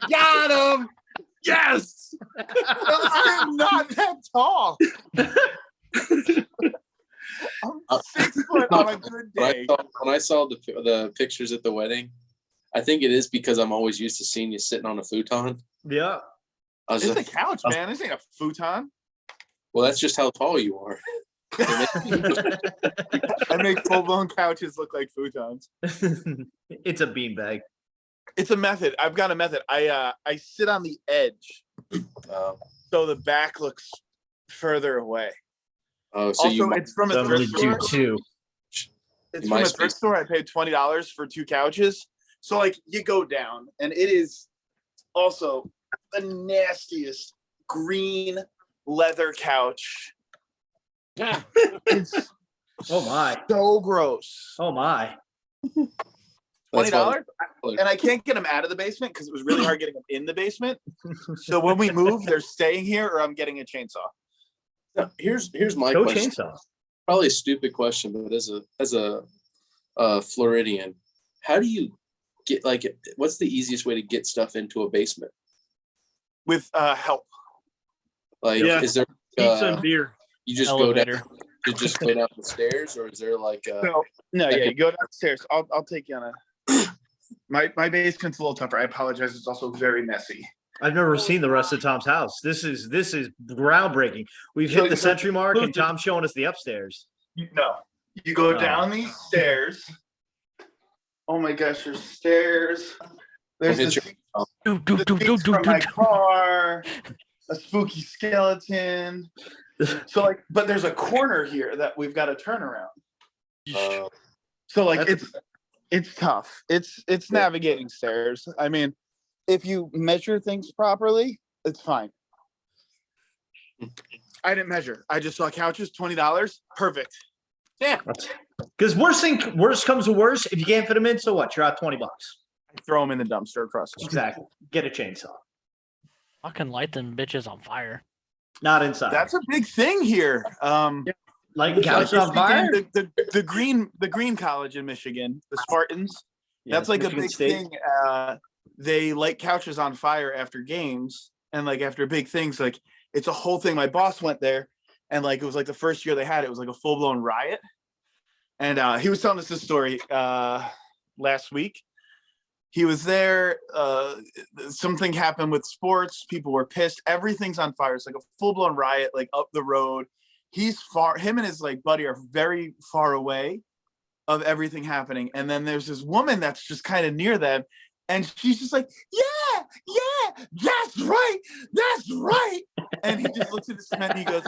Got him. Yes. I'm not that tall. I'm 6 foot on a good day. When I saw the pictures at the wedding, I think it is because I'm always used to seeing you sitting on a futon. Yeah. I was It's a like, couch, man. This ain't a futon. well, that's just how tall you are. I make full-blown couches look like futons. It's a beanbag. It's a method. I've got a method. I sit on the edge, so the back looks further away. Oh, so Also, it's from a So I'm gonna thrift do store. 2. It's from a thrift store. I paid $20 for 2 couches. So like you go down, and it is also the nastiest green leather couch. It's Oh my. so gross. Oh my. $20, and I can't get them out of the basement because it was really hard getting them in the basement. So when we move, they're staying here, or I'm getting a chainsaw. Now, here's my Go question. chainsaw. Probably a stupid question, but as a Floridian, how do you get what's the easiest way to get stuff into a basement? With help. Like, Yeah. is there Pizza and beer. you just Elevator. go down? You just go down the stairs, or is there like No, yeah, you go downstairs. I'll take you on a. My basement's a little tougher. I apologize. It's also very messy. I've never seen the rest of Tom's house. This is groundbreaking. We've hit the century mark, and Tom's showing us the upstairs. No, you go No. down these stairs. Oh my gosh, there's stairs. There's hit the seats from my car. A spooky skeleton. So like, but there's a corner here that we've got to turn around. So like, it's tough. It's navigating stairs. I mean, if you measure things properly, it's fine. I didn't measure. I just saw couches, $20. Perfect. Yeah. Because worst comes to worst, if you can't fit them in, so what? You're out $20. Throw them in the dumpster across the street. Exactly. Get a chainsaw. I can light them bitches on fire. Not inside. That's a big thing here. Like couch on fire. The Green College in Michigan, the Spartans. Yeah, that's like Michigan a big State. thing. They light couches on fire after games, and like after big things, like it's a whole thing. My boss went there, and like it was like the first year they had it was like a full blown riot. And he was telling us this story last week. He was there. Something happened with sports. People were pissed. Everything's on fire. It's like a full blown riot, like up the road. He's far. Him and his like buddy are very far away of everything happening. And then there's this woman that's just kind of near them, and she's just like, yeah, that's right. And he just looks at this man and he goes,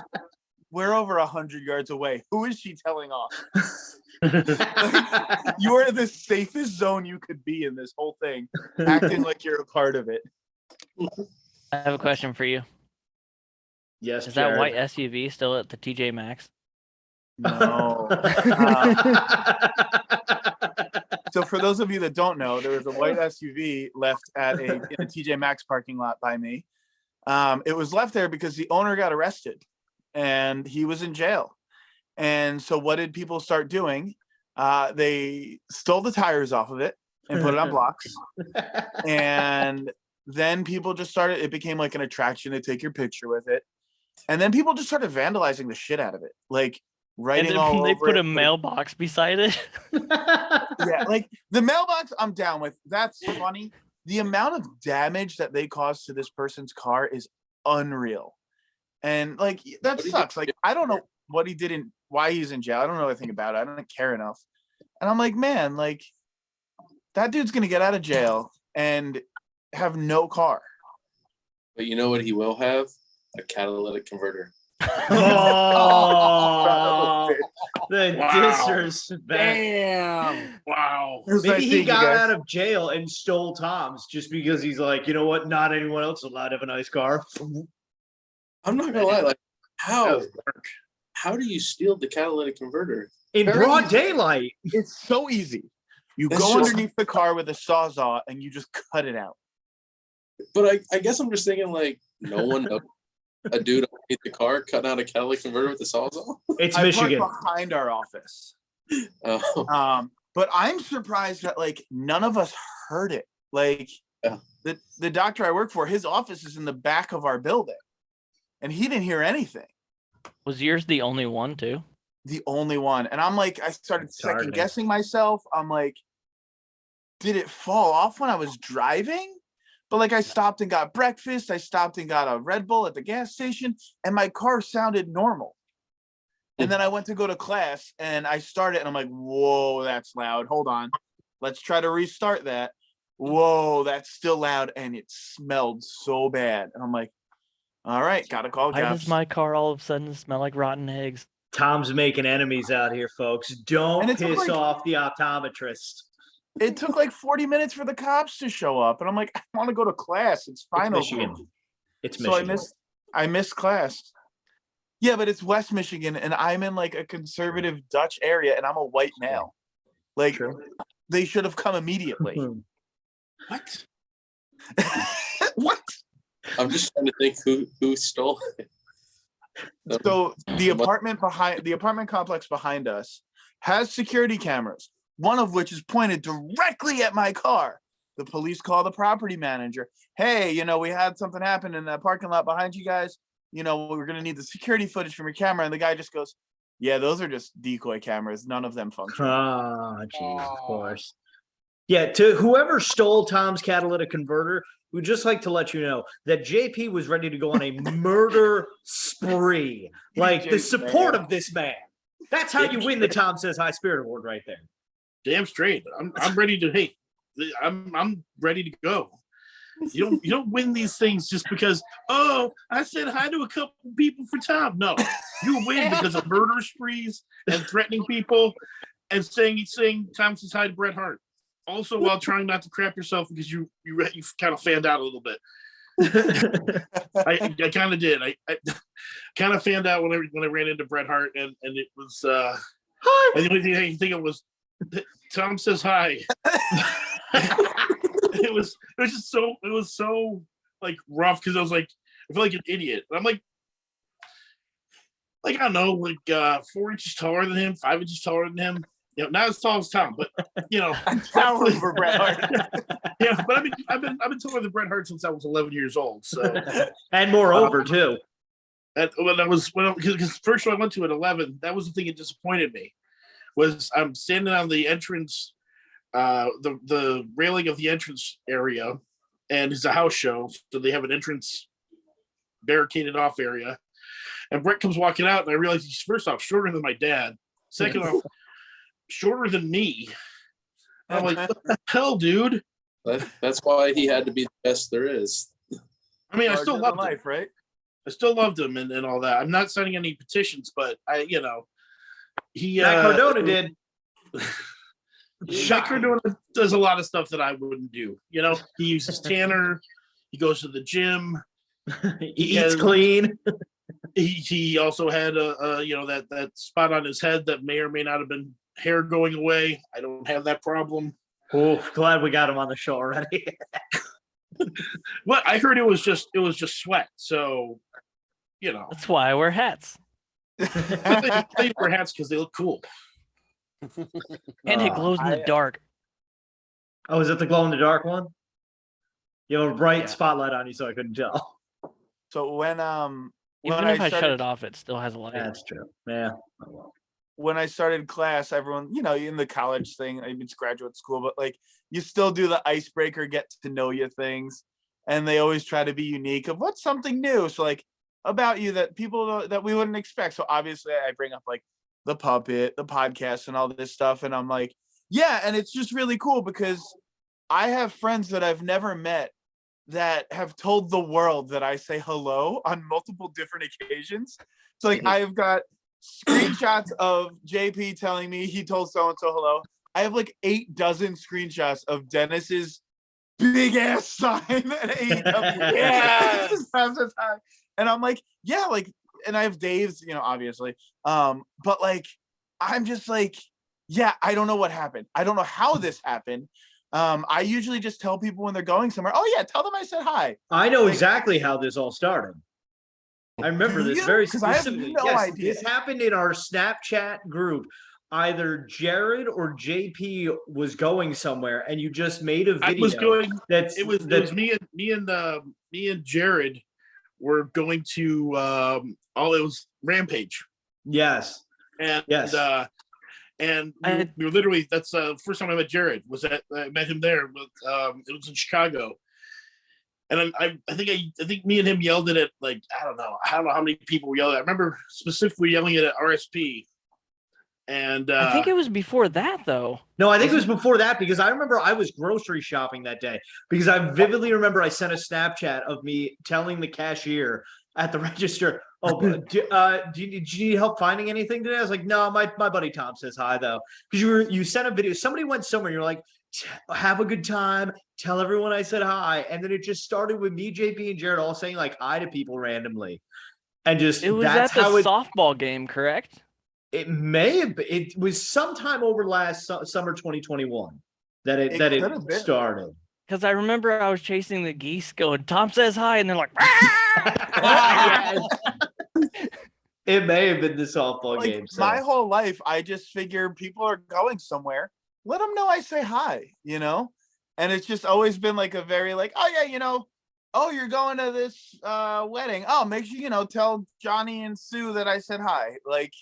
"We're over 100 yards away. Who is she telling off?" You are the safest zone you could be in this whole thing, acting like you're a part of it. I have a question for you. Yes. Is that white SUV still at the TJ Maxx? No. So for those of you that don't know, there was a white SUV left in a TJ Maxx parking lot by me. It was left there because the owner got arrested and he was in jail. And so what did people start doing? They stole the tires off of it and put it on blocks. And then people just started, it became like an attraction to take your picture with it. And then people just started vandalizing the shit out of it. Like writing all They over put it. a mailbox beside it. Yeah, like the mailbox I'm down with. That's funny. The amount of damage that they caused to this person's car is unreal. And like that sucks. Like I don't know what he did why he's in jail. I don't know anything about it. I don't care enough. And I'm like, man, like that dude's gonna get out of jail and have no car. But you know what he will have? A catalytic converter. Oh, the disrespect. Damn. Wow. Maybe he got out of jail and stole Tom's just because he's like, you know what? Not anyone else is allowed to have a nice car. I'm not gonna lie, like how do you steal the catalytic converter? In Very broad easy. daylight. It's so easy. You That's go just- underneath the car with a sawzall and you just cut it out. But I guess I'm just thinking like no one knows a dude underneath the car cutting out a catalytic converter with a sawzall. It's I Michigan. parked behind our office. Oh, But I'm surprised that like none of us heard it. Like Yeah. the doctor I work for, his office is in the back of our building, and he didn't hear anything. Was yours the only one too? The only one. And I'm like, I started second Disheartening. guessing myself. I'm like, did it fall off when I was driving? But like I stopped and got breakfast. I stopped and got a Red Bull at the gas station, and my car sounded normal. And then I went to go to class and I started and I'm like, whoa, that's loud. Hold on. Let's try to restart that. Whoa, that's still loud. And it smelled so bad. And I'm like, all right, gotta call Why cops. does my car all of a sudden smell like rotten eggs? Tom's making enemies out here, folks. Don't And it took, piss like- off the optometrist. It took like 40 minutes for the cops to show up. And I'm like, I want to go to class. It's final. Michigan. It's So Michigan. I missed class. Yeah, but it's West Michigan and I'm in like a conservative Dutch area and I'm a white male. Like True. they should have come immediately. What? What? I'm just trying to think who stole it. So the apartment complex behind us has security cameras, one of which is pointed directly at my car. The police call the property manager. Hey, we had something happen in the parking lot behind you guys. We're going to need the security footage from your camera. And the guy just goes, yeah, those are just decoy cameras. None of them function. Oh, geez, of course. Yeah, to whoever stole Tom's catalytic converter, we'd just like to let you know that JP was ready to go on a murder spree. Like the support of this man. That's how you win the Tom Says High Spirit Award right there. Damn straight. I'm ready to hate. I'm ready to go. You don't win these things just because, oh, I said hi to a couple people for Tom. No, you win because of murder sprees and threatening people and saying Tom says hi to Bret Hart. Also, while trying not to crap yourself because you kind of fanned out a little bit. I kind of did. I kind of fanned out when I ran into Bret Hart and it was and the only thing I can think of was Tom says hi. It was so like rough because I was like, I feel like an idiot. And I'm like I don't know, like 4 inches taller than him, 5 inches taller than him. Not as tall as Tom, but I'm towering for Bret Hart. Yeah, but I've been taller than Bret Hart since I was 11 years old. So And moreover, too. and because first show I went to at 11, that was the thing that disappointed me. Was I'm standing on the entrance, the railing of the entrance area, and it's a house show, so they have an entrance barricaded off area. And Brett comes walking out, and I realize he's first off shorter than my dad. Second off, shorter than me. I'm like, what the hell, dude? That's why he had to be the best there is. I mean, I still Larger than loved him. life, right? I still loved him and all that. I'm not signing any petitions, but he Matt Cardona did. Matt Cardona does a lot of stuff that I wouldn't do. He uses tanner. He goes to the gym. He eats clean. He also had that spot on his head that may or may not have been hair going away. I don't have that problem. Oh, glad we got him on the show already. Well, I heard it was just sweat. So, That's why I wear hats. they wear hats because they look cool. And it glows in the dark. Oh, is it the glow in the dark one? You have a bright Yeah. spotlight on you, so I couldn't tell. So when Even if I shut it off, it still has a light. That's true. Yeah. when I started class, everyone, in the college thing, I mean, it's graduate school, but like you still do the icebreaker, get to know you things. And they always try to be unique of what's something new. So like about you that people that we wouldn't expect. So obviously I bring up like the puppet, the podcast and all this stuff. And I'm like, yeah. And it's just really cool because I have friends that I've never met that have told the world that I say hello on multiple different occasions. So like I've got screenshots of JP telling me he told so-and-so hello. I have like 8 dozen screenshots of Dennis's big ass sign at AEW. Yes. And I'm like, yeah, like, and I have Dave's, obviously. But like, I'm just like, yeah, I don't know what happened. I don't know how this happened. I usually just tell people when they're going somewhere, oh yeah, tell them I said hi. I know Like, exactly how this all started. I remember this very because I have specifically. no Yes, idea. this happened in our Snapchat group. Either Jared or JP was going somewhere, and you just made a I video. was going. That's It was me and Jared were going to it was Rampage. Yes. And Yes. And we were literally, that's the first time I met Jared. I met him there, but it was in Chicago. And I think me and him yelled at it, like, I don't know how many people we yelled at. I remember specifically yelling at RSP. And I think it was before that, though. No, I think it was before that, because I remember I was grocery shopping that day, because I vividly remember I sent a Snapchat of me telling the cashier at the register, oh, do you need help finding anything today? I was like, no, my buddy Tom says hi, though. Because you sent a video. Somebody went somewhere. You're like, have a good time. Tell everyone I said hi. And then it just started with me, JP, and Jared all saying like hi to people randomly. And just It was that's at the how softball game, correct? it may have been. It was sometime over last summer 2021 that it started. Because I remember I was chasing the geese going, Tom says hi, and they're like, Yes. It may have been the softball game. So. My whole life, I just figure people are going somewhere. Let them know I say hi, And it's just always been like a very like, oh yeah, oh, you're going to this wedding. Oh, make sure, tell Johnny and Sue that I said hi. Like,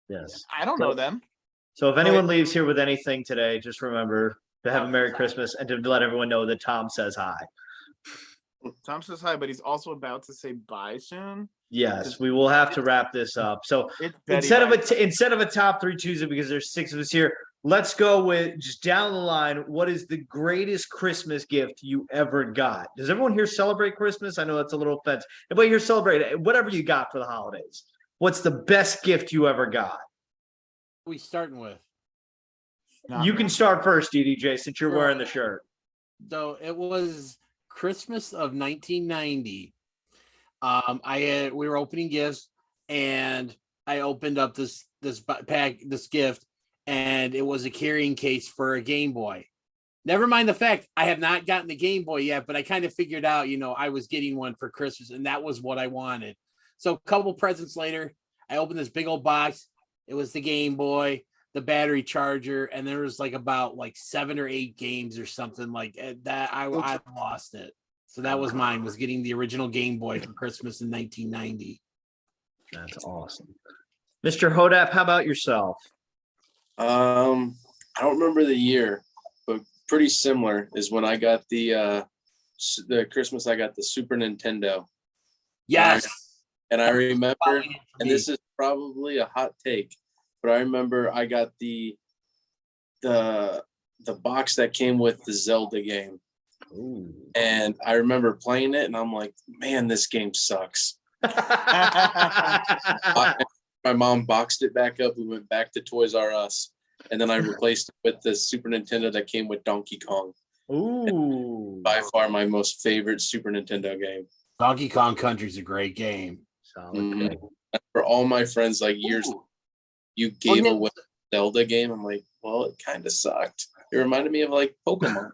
yes, I don't know them. So if anyone leaves here with anything today, just remember to have a Merry Christmas and to let everyone know that Tom says hi. Tom says hi, but he's also about to say bye soon. Yes, we will have to wrap this up. So instead of a top 3 Tuesday, because there's 6 of us here, let's go with just down the line. What is the greatest Christmas gift you ever got? Does everyone here celebrate Christmas? I know that's a little offensive. Everybody here celebrate whatever you got for the holidays. What's the best gift you ever got? What are we starting with? You can start first, DDJ, since you're wearing the shirt. So it was Christmas of 1990. We were opening gifts, and I opened up this gift, and it was a carrying case for a Game Boy. Never mind the fact I have not gotten the Game Boy yet, but I kind of figured out, I was getting one for Christmas, and that was what I wanted. So a couple presents later, I opened this big old box. It was the Game Boy, the battery charger, and there was about 7 or 8 games or something like that. I lost it. So that was mine, was getting the original Game Boy for Christmas in 1990. That's awesome. Mr. Hodap, how about yourself? I don't remember the year, but pretty similar is when I got the Christmas I got the Super Nintendo. Yes. And I remember, and this is probably a hot take, but I remember I got the box that came with the Zelda game. Ooh. And I remember playing it, and I'm like, man, this game sucks. My mom boxed it back up. We went back to Toys R Us, and then I replaced it with the Super Nintendo that came with Donkey Kong. Ooh. By far my most favorite Super Nintendo game. Donkey Kong Country is a great game. Solid. For all my friends, years, you gave away the Zelda game. I'm like, well, it kind of sucked. It reminded me of Pokemon.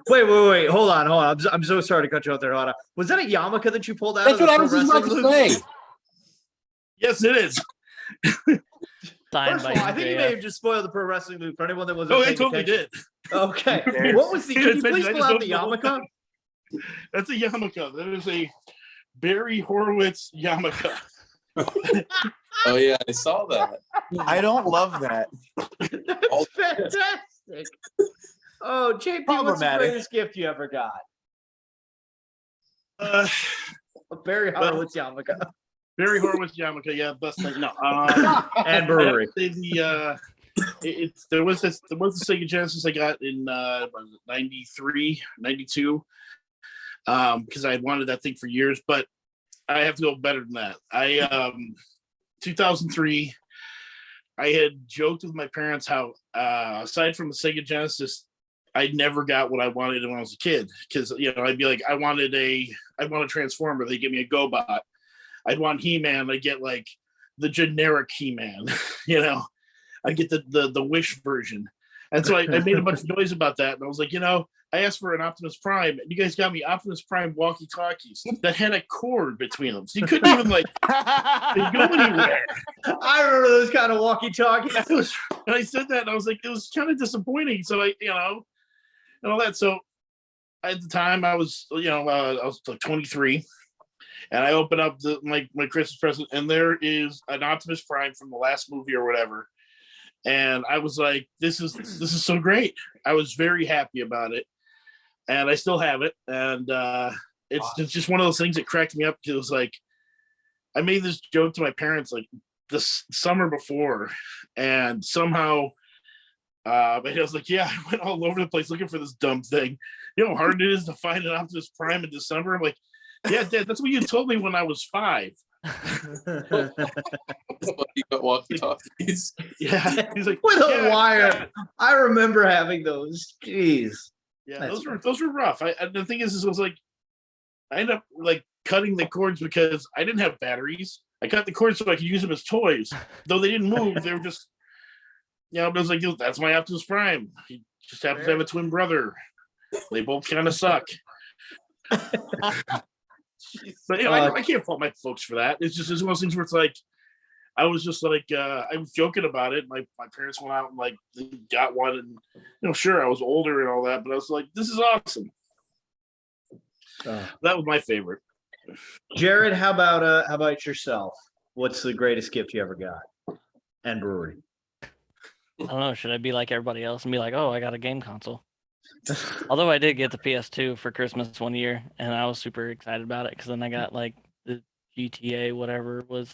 Wait. Hold on. I'm so sorry to cut you out there, Hana. Was that a yarmulke that you pulled out? That's what I was just about to say. Yes, it is. First of all, I think you may have just spoiled the pro wrestling loop for anyone that wasn't. Oh, I totally did. Okay. What was the? Can you please pull out the yarmulke? That's a yarmulke. That is a Barry Horowitz yarmulke. Oh yeah, I saw that. I don't love that. That's fantastic. Oh, JP, what's the greatest gift you ever got? A Barry Horowitz yarmulke. Barry Horowitz yarmulke, yeah, best thing. No, and brewery. The there was the Sega Genesis I got in 93, 92, because I had wanted that thing for years, but I have to go better than that. 2003, I had joked with my parents how aside from the Sega Genesis, I never got what I wanted when I was a kid, because I'd be like, I want a Transformer, they give me a GoBot. I'd want He-Man, I get like the generic He-Man. I get the Wish version. And so I made a bunch of noise about that, and I was like, I asked for an Optimus Prime, and you guys got me Optimus Prime walkie-talkies that had a cord between them, so you couldn't even go anywhere. I remember those kind of walkie-talkies. And I said that, and I was like, it was kind of disappointing. So and all that. So at the time, I was like 23, and I opened up my Christmas present, and there is an Optimus Prime from the last movie or whatever. And I was like, this is so great. I was very happy about it. And I still have it. And it's just one of those things that cracked me up, because it was like, I made this joke to my parents like the summer before, and somehow I was like, yeah, I went all over the place looking for this dumb thing. You know how hard it is to find an Optimus Prime in December? I'm like, yeah, Dad, that's what you told me when I was 5. You got walkie-talkies. Yeah, he's like, With a yeah, wire. yeah. I remember having those. Jeez. Yeah, those were rough. The thing is, it was like, I ended up like cutting the cords because I didn't have batteries. I cut the cords so I could use them as toys. Though they didn't move, they were just, but it was like, that's my Optimus Prime. He just happens to have a twin brother. They both kind of suck. But I can't fault my folks for that. It's one of those things where it's like, I was just like, I was joking about it. My parents went out and like got one, and sure, I was older and all that, but I was like, this is awesome. That was my favorite. Jared, how about yourself? What's the greatest gift you ever got? And brewery. I don't know. Should I be like everybody else and be like, oh, I got a game console? Although I did get the PS2 for Christmas one year, and I was super excited about it, because then I got like the GTA whatever was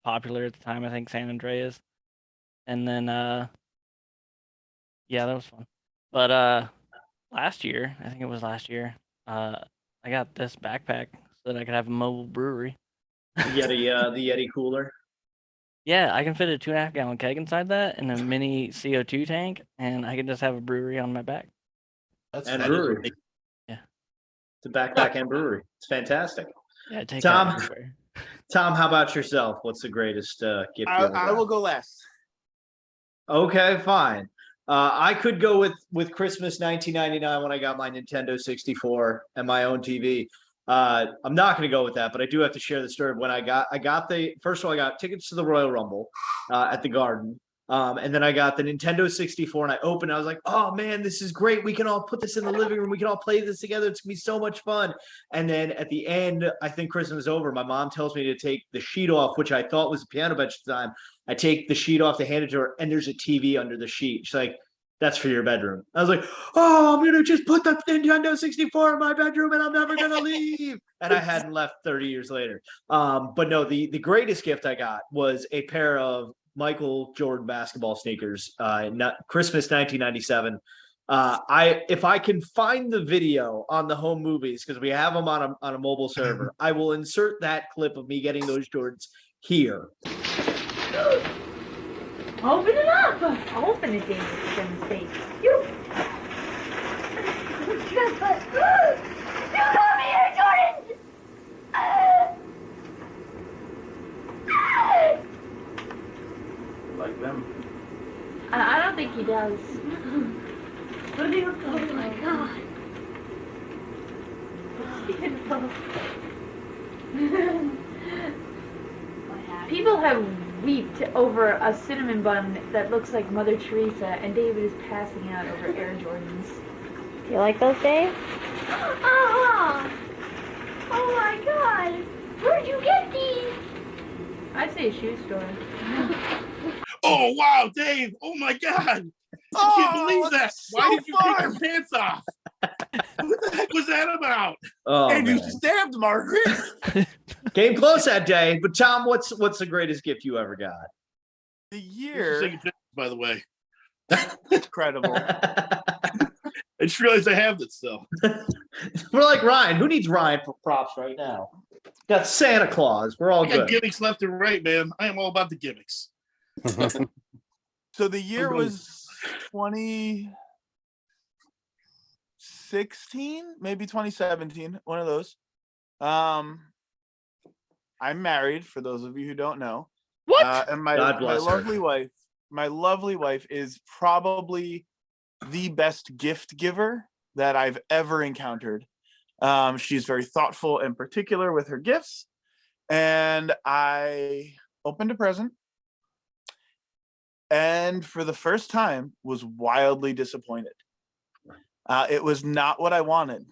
popular at the time. I think San Andreas, and then yeah, that was fun. But last year, I think it was last year, I got this backpack so that I could have a mobile brewery. The Yeti cooler. Yeah, I can fit a 2.5 gallon keg inside that and a mini CO2 tank, and I can just have a brewery on my back. And brewery. Yeah. The backpack and brewery. It's fantastic. Yeah, take Tom, that everywhere. Tom, how about yourself? What's the greatest gift you ever got? I will go last. Okay, fine. I could go with Christmas 1999 when I got my Nintendo 64 and my own TV. I'm not going to go with that, but I do have to share the story of when I got first of all, I got tickets to the Royal Rumble at the Garden. And then I got the Nintendo 64, and I opened it. I was like, oh man, this is great. We can all put this in the living room. We can all play this together. It's gonna be so much fun. And then at the end, I think Christmas is over. My mom tells me to take the sheet off, which I thought was a piano bench at the time. I take the sheet off to hand it to her, and there's a TV under the sheet. She's like, that's for your bedroom. I was like, oh, I'm going to just put the Nintendo 64 in my bedroom, and I'm never going to leave. And I hadn't left 30 years later. But no, the greatest gift I got was a pair of Michael Jordan basketball sneakers, Christmas 1997. If I can find the video on the home movies, because we have them on a mobile server, I will insert that clip of me getting those Jordans here. Open it up. Open it, David. For goodness sake. You. Just you love me, Jordan. Like them. I don't think he does. What do you? Oh my God. People have weeped over a cinnamon bun that looks like Mother Teresa, and David is passing out over Air Jordans. Do you like those, Dave? Oh my God! Where'd you get these? I'd say a shoe store. Oh wow, Dave! Oh my God! I can't believe that. Why did you take your pants off? What the heck was that about? Oh, And man. you stabbed Margaret. Came close that day. But Tom, what's the greatest gift you ever got? The Here's year, the second, by the way. incredible. I just realized I have this still. We're like Ryan. Who needs Ryan for props right now? Got Santa Claus. We're all I got good. gimmicks left and right, man. I am all about the gimmicks. So the year Okay. was 2016, maybe 2017, one of those. I'm married, for those of you who don't know. What? And God bless her. my lovely wife is probably the best gift giver that I've ever encountered. She's very thoughtful and particular with her gifts. And I opened a present, and for the first time was wildly disappointed. It was not what I wanted,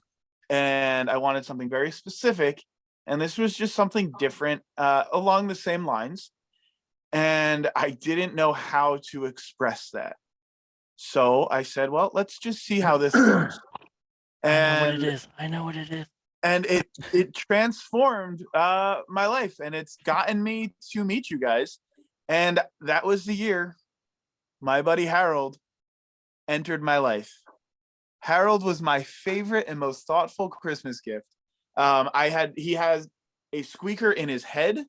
and I wanted something very specific, and this was just something different along the same lines, and I didn't know how to express that. So I said, well, let's just see how this goes. I know what it is. I know what it is. And it transformed my life, and it's gotten me to meet you guys. And that was the year my buddy Harold entered my life. Harold was my favorite and most thoughtful Christmas gift. He has a squeaker in his head,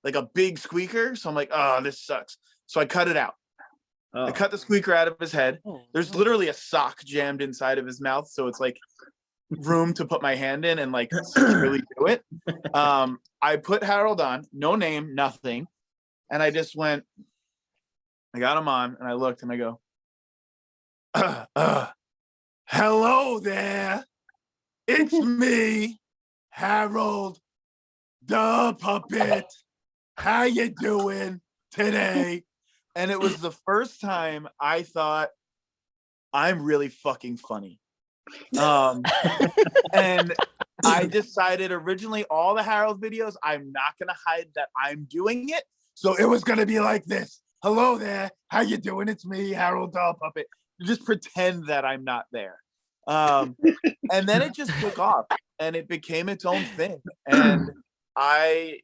like a big squeaker. So I'm like, oh, this sucks. So I cut it out. Oh. I cut the squeaker out of his head. Oh, There's no. literally a sock jammed inside of his mouth, so it's like room to put my hand in and like securely do it. I put Harold on, no name, nothing, and I just went. I got him on, and I looked, and I go, hello there, it's me, Harold the puppet. How you doing today? And it was the first time I thought, I'm really fucking funny. And I decided originally all the Harold videos, I'm not going to hide that I'm doing it. So it was going to be like this. Hello there. How you doing? It's me, Harold Doll Puppet. Just pretend that I'm not there. And then it just took off and it became its own thing. And I,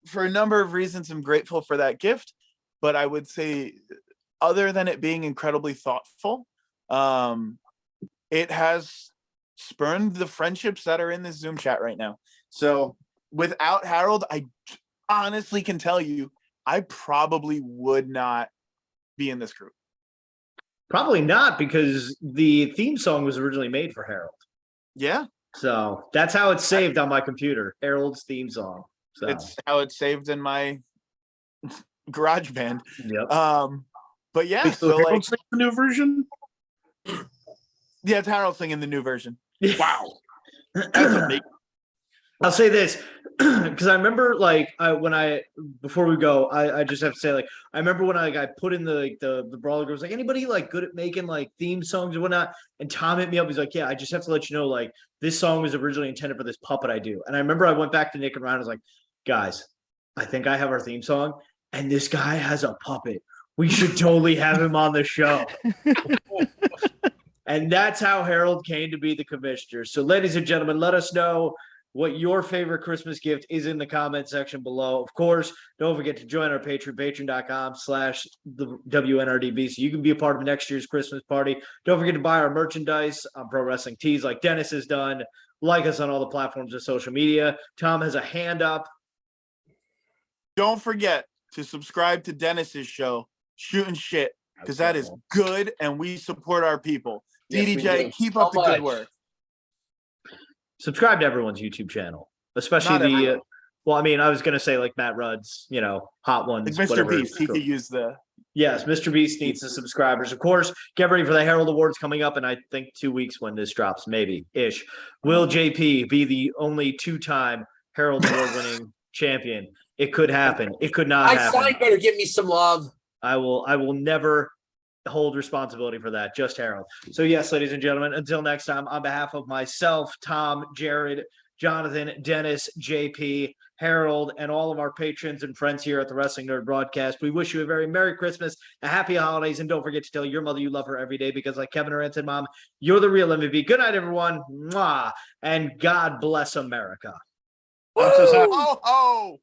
for a number of reasons, I'm grateful for that gift. But I would say, other than it being incredibly thoughtful, it has spurned the friendships that are in this Zoom chat right now. So without Harold, I honestly can tell you, I probably would not be in this group. Probably not, because the theme song was originally made for Harold. Yeah. So that's how it's saved on my computer, Harold's theme song. So It's how it's saved in my garage band. yep. But yeah, Wait, so Harold like, sing the new version? yeah, it's Harold singing the new version. Wow. That's amazing. I'll say this, because I remember before we go, I just have to say, like, I remember when I put in the brawler group, was like, anybody like good at making like theme songs and whatnot? And Tom hit me up. He's like, yeah, I just have to let you know, like, this song was originally intended for this puppet I do. And I remember I went back to Nick and Ryan. I was like, guys, I think I have our theme song, and this guy has a puppet. We should totally have him on the show. And that's how Harold came to be the commissioner. So, ladies and gentlemen, let us know what your favorite Christmas gift is in the comment section below. Of course, don't forget to join our Patreon, patreon.com/WNRDB, so you can be a part of next year's Christmas party. Don't forget to buy our merchandise on Pro Wrestling Tees like Dennis has done. Like us on all the platforms of social media. Tom has a hand up. Don't forget to subscribe to Dennis's show, Shooting Shit, because that is good, and we support our people. Yes, we DDJ, do. keep up the good work. Subscribe to everyone's YouTube channel, especially Not everyone. well, I mean, I was going to say like Matt Rudd's, Hot Ones. Like Mr. whatever. Beast, he could use the... Yes, Mr. Beast needs the subscribers. Of course, get ready for the Herald Awards coming up in, I think, 2 weeks when this drops, maybe-ish. Will JP be the only two-time Herald Award-winning champion? It could happen. It could not happen. My son better give me some love. I will never hold responsibility for that. Just Harold. So yes, ladies and gentlemen, until next time, on behalf of myself, Tom, Jared, Jonathan, Dennis, JP, Harold, and all of our patrons and friends here at the Wrestling Nerd Broadcast, we wish you a very Merry Christmas, a Happy Holidays, and don't forget to tell your mother you love her every day, because like Kevin Durant said, Mom, you're the real MVP. Good night, everyone. Mwah. And God bless America. Oh, oh!